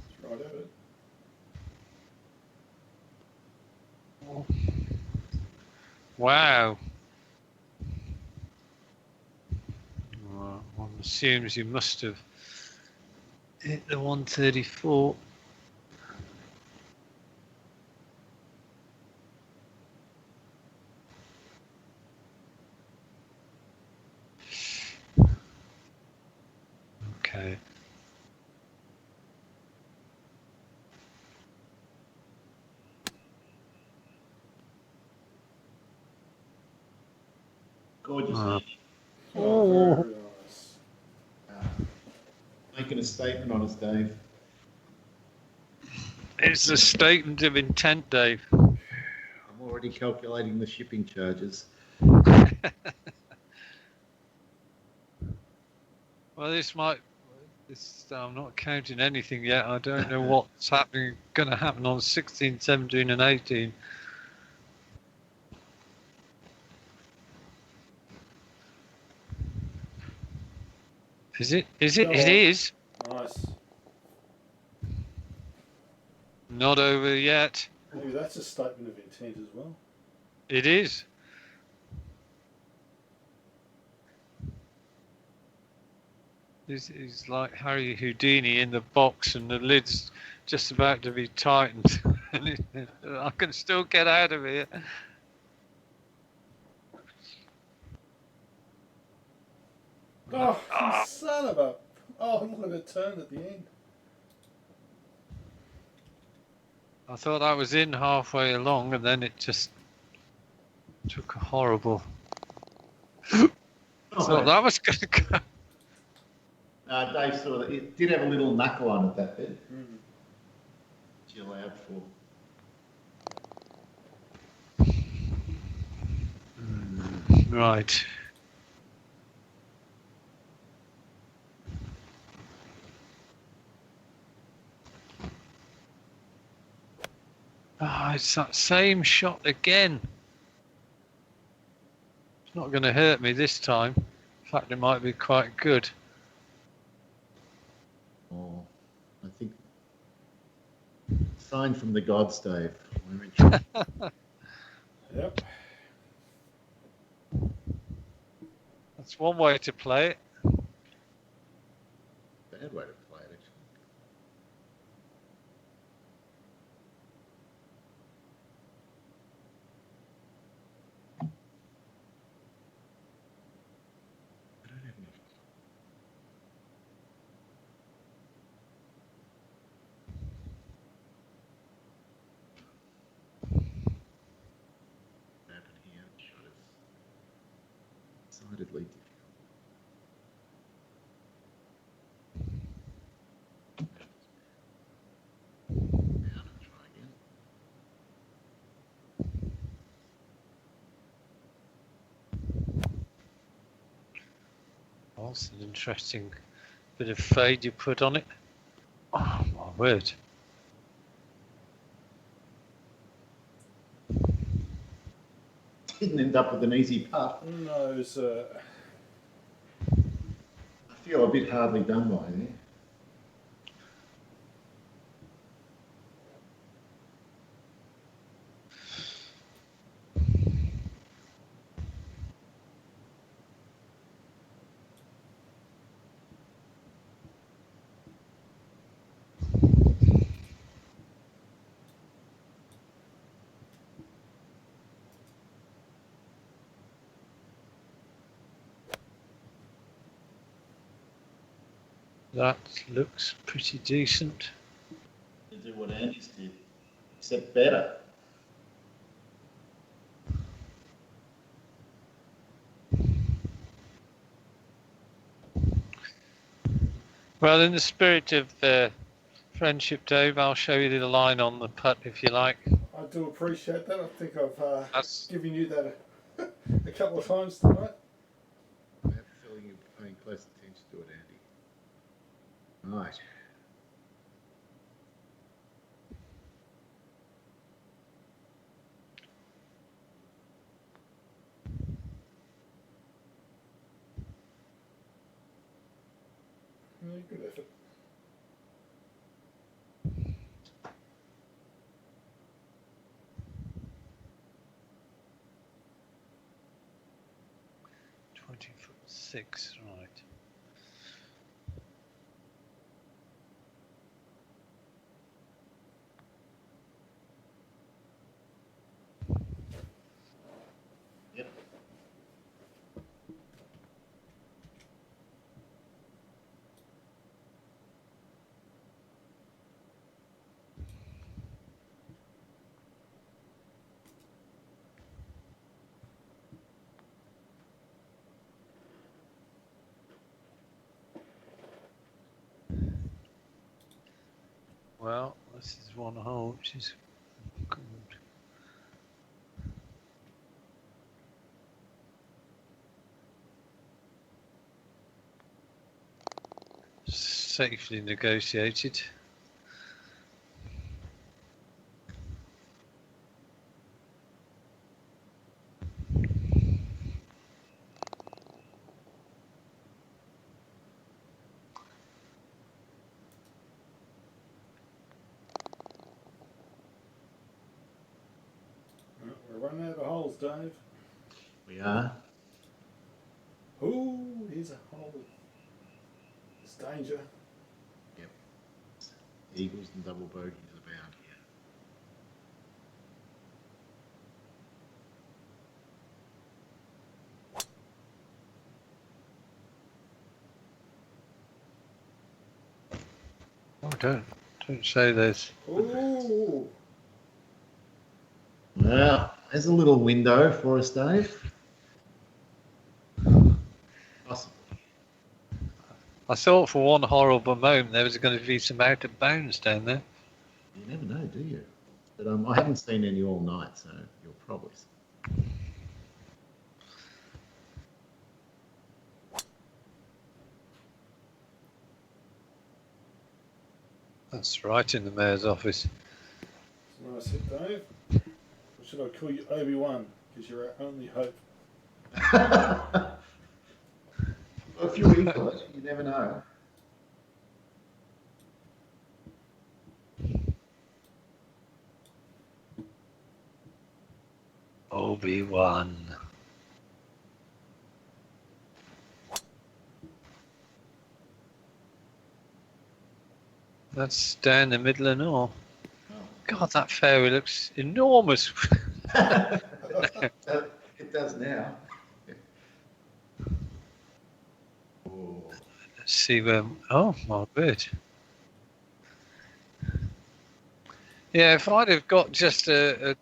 It's right at it. Wow. Well, one assumes you must have hit the 134. Okay. Gorgeous. Uh, Oh, very nice. Making a statement on us, Dave. It's a statement of intent, Dave. I'm already calculating the shipping charges. Well, I'm not counting anything yet. I don't know what's going to happen on 16, 17 and 18. Is it? Is it? Go It on. is. Nice. Not over yet. Maybe that's a statement of intent as well. It is. He's like Harry Houdini in the box and the lid's just about to be tightened. I can still get out of here. Oh, you son of a... Oh, look at it turn at the end. I thought I was in halfway along and then it just took a horrible... Thought that was going to go. Dave saw that it did have a little knuckle on it, that bit. Mm. Which you allowed for. Right. Ah, it's that same shot again. It's not going to hurt me this time. In fact, it might be quite good. Oh, I think sign from the gods, Dave. Yep. That's one way to play it. Bad way to play it, actually. I don't have enough. What happened here? Shot is decidedly difficult. Down and try again. That's an interesting bit of fade you put on it. Oh, my word. Didn't end up with an easy putt. No, sir. I feel a bit hardly done by there. That looks pretty decent. You do what Andy's did, except better. Well, in the spirit of friendship, Dave. I'll show you the line on the putt if you like. I do appreciate that. I think I've That's given you that a couple of times tonight. I have a feeling you're paying close attention to it, Andy. Right. Yeah, good effort. .6, right. Yep. Well, this is one hole, which is good. Safely negotiated. We're running out of holes, Dave. We are. Ooh, here's a hole. It's danger. Yep. Eagles and double bogeys abound here. Oh, don't say this. Ooh. Well, there's a little window for us, Dave. Possibly. I thought for one horrible moment there was going to be some out of bounds down there. You never know, do you? But I haven't seen any all night, so you'll probably see. That's right in the mayor's office. It's a nice hit, Dave. Or should I call you Obi-Wan? Because you're our only hope. If you're eagle it, you never know. Obi-Wan. That's down the middle and all. God, that fairway looks enormous. It does now. Oh. Let's see where. Oh my word! Yeah, if I'd have got just a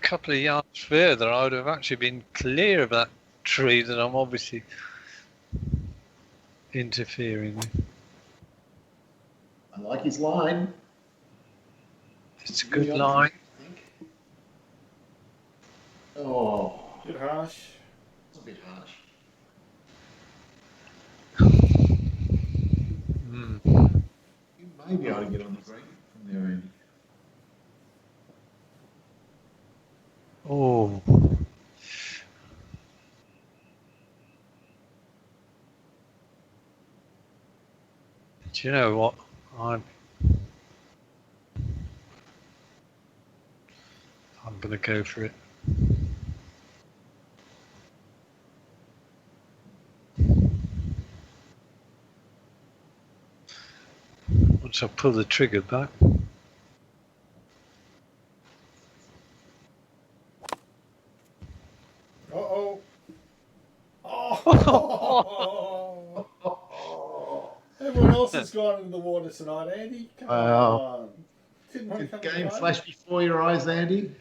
couple of yards further, I would have actually been clear of that tree that I'm obviously interfering with. I like his line. It's a good line. I think. Oh, Bit harsh. it's a bit harsh. You may be able to get on the green from there, Andy. Oh. Do you know what? I'm going to go for it. Once I pull the trigger back. Uh-oh. Oh. Everyone else has gone into the water tonight, Andy. Come on. Didn't want to Did come the game to play? flash before your eyes, Andy?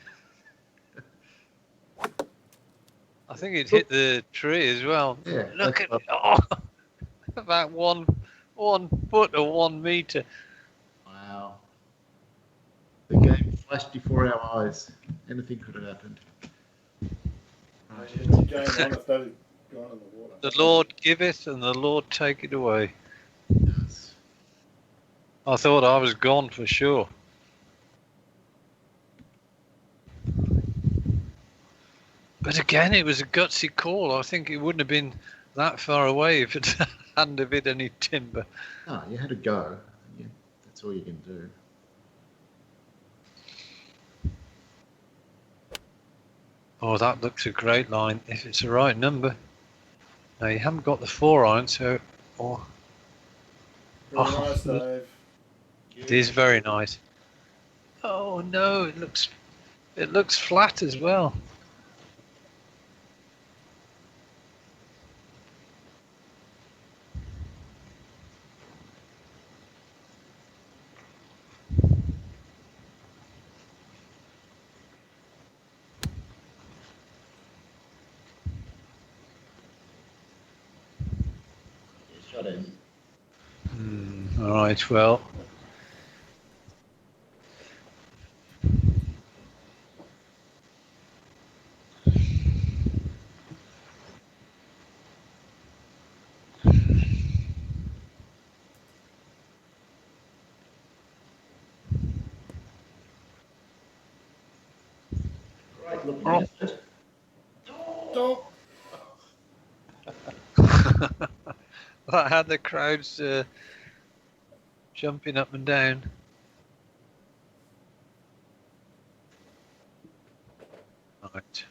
I think it hit the tree as well. Yeah. Look at it. Oh, about 1 foot or 1 meter. Wow. flashed before our eyes. Anything could have happened. Game on if that had gone in the water. The Lord giveth and the Lord taketh away. Yes. I thought I was gone for sure. But again, it was a gutsy call. I think it wouldn't have been that far away if it hadn't have hit any timber. No, you had to go. Yeah, that's all you can do. Oh, that looks a great line if it's the right number. Now you haven't got the 4 iron, so Very nice, Dave. it is very nice. Oh no, it looks flat as well. Yeah, shot in. All right, well. Great looking Oh. effort. Stop. That had the crowds jumping up and down. Right.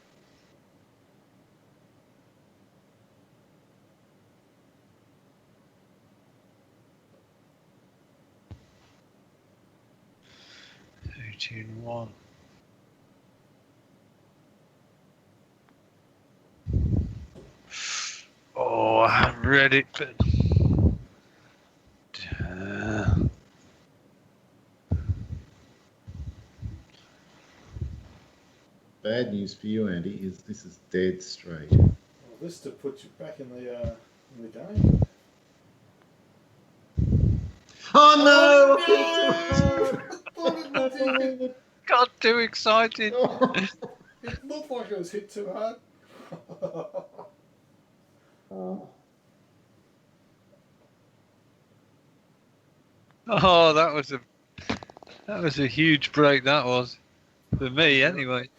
Tune 1. Oh, I haven't read it, but Bad news for you, Andy, is this is dead straight. Well, this to put you back in the game. Oh no! got too excited. It looked like it was hit too hard. Oh, that was a huge break. That was for me, anyway.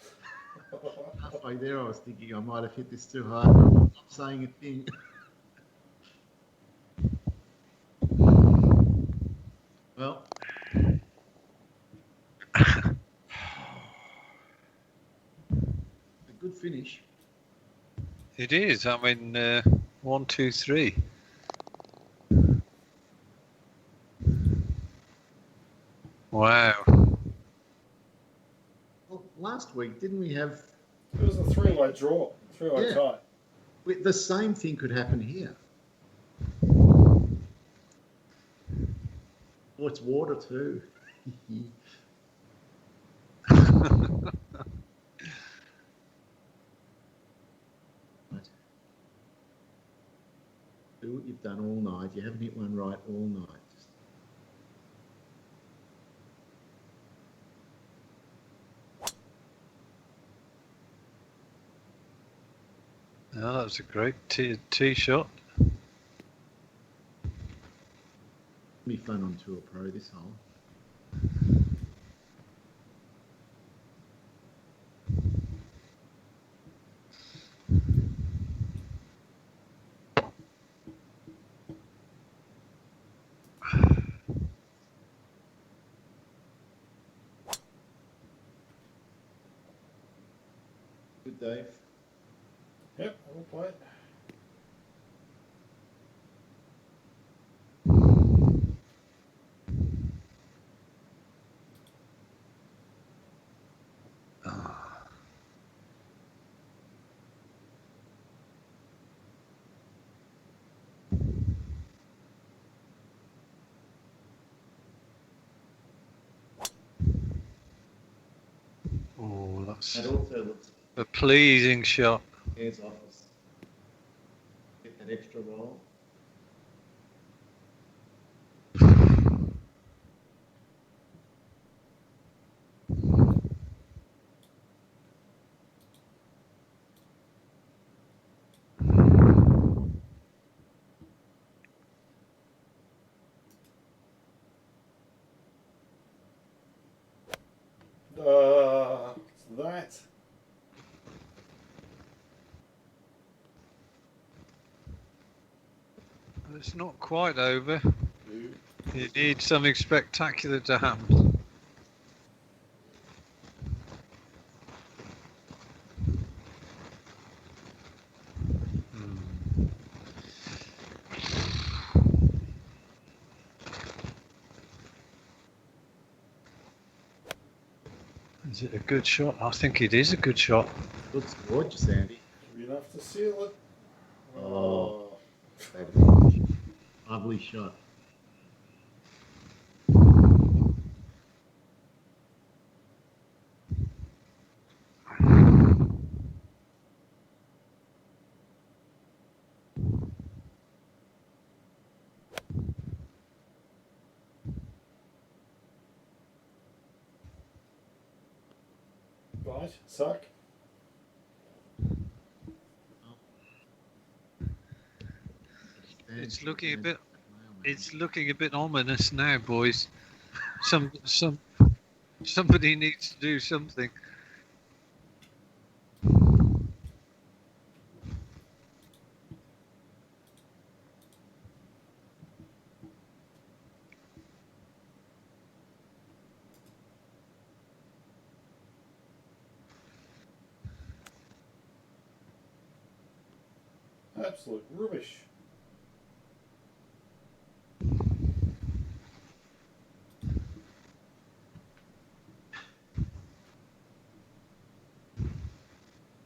Halfway there, I was thinking I might have hit this too hard. I'm not saying a thing. Well, a good finish. It is. I mean, 1, 2, 3. Wow. Well, last week, didn't we have... It was a three-way draw, three-way tie. The same thing could happen here. Oh, it's water too. Right. Do what you've done all night. You haven't hit one right all night. Oh, that was a great tee shot. Be fun on Tour Pro this hole. Good, Dave. Yep, I'll play it. Oh, that's That also looks a pleasing shot. Airs office. Get that extra roll. it's not quite over. Ooh. You need something spectacular to happen. Hmm. Is it a good shot? I think it is a good shot. Looks gorgeous, Andy. Should be enough to seal it. Oh, that is a lovely shot. Bite, suck. It's looking a bit. It's looking a bit ominous now, boys. Somebody needs to do something. Absolute rubbish.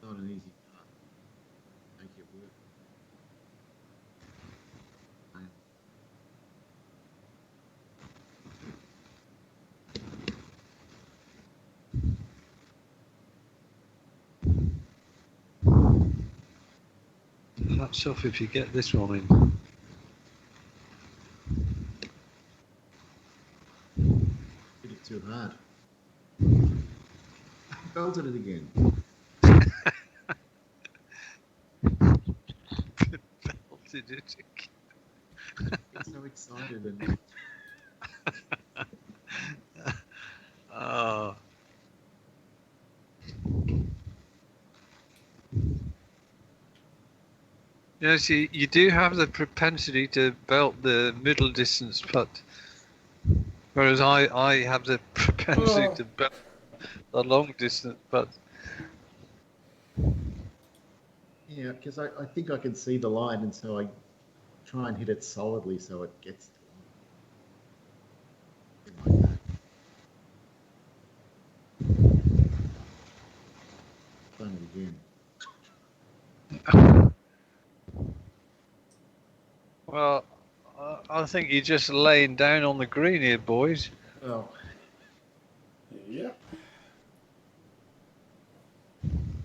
Not an easy part. Make it work. Hats off if you get this one in. Hit it too hard. Belted it again. Belted it. Get so excited and Oh. Yes, you do have the propensity to belt the middle distance putt, whereas I have the propensity to belt the long distance putt. yeah, because I think I can see the line, and so I try and hit it solidly so it gets to the line. Like that. Done it again. Well, I think you're just laying down on the green here, boys. Oh, Yep.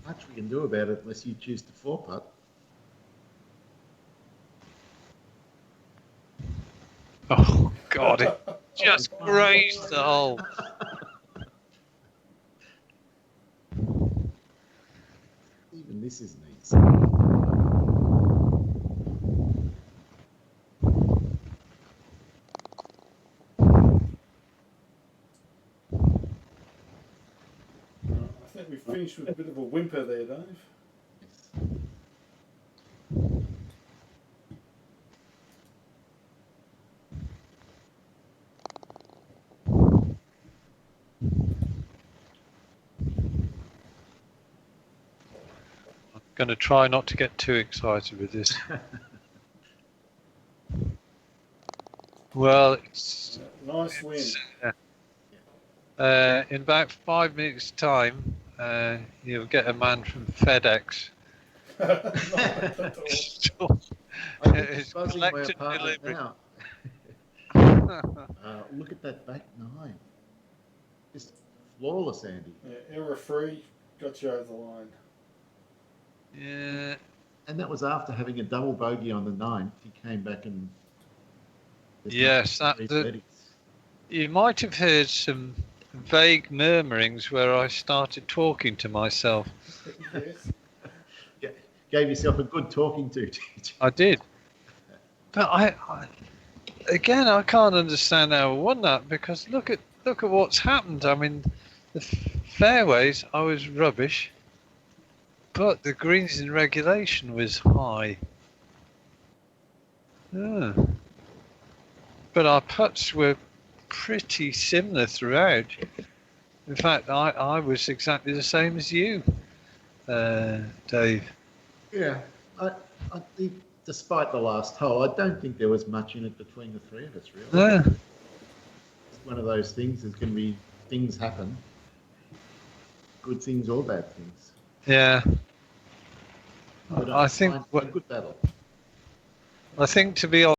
much we can do about it unless you choose to four putt. Oh God, it just grazed the hole. Even this isn't easy. I think we finished with a bit of a whimper there, Dave. I'm going to try not to get too excited with this. Well, it's Nice win. in about 5 minutes' time, you'll get a man from FedEx. Not at all. I think It's it's buzzing my collected apartment delivery. now. Look at that back nine. Just flawless, Andy. Yeah, error free, got you over the line. Yeah. And that was after having a double bogey on the ninth. He came back and Yes, you might have heard some vague murmurings where I started talking to myself. Yes. Gave yourself a good talking to, did I did. But I can't understand how I won that, because look at what's happened. I mean, the fairways, I was rubbish, but the greens in regulation was high. Yeah. But our putts were pretty similar throughout. In fact, I was exactly the same as you, Dave. Yeah, I think despite the last hole, I don't think there was much in it between the three of us, really. Yeah. It's one of those things. There's going to be things happen, good things or bad things. Yeah. But I think fine, a good battle. I think to be honest.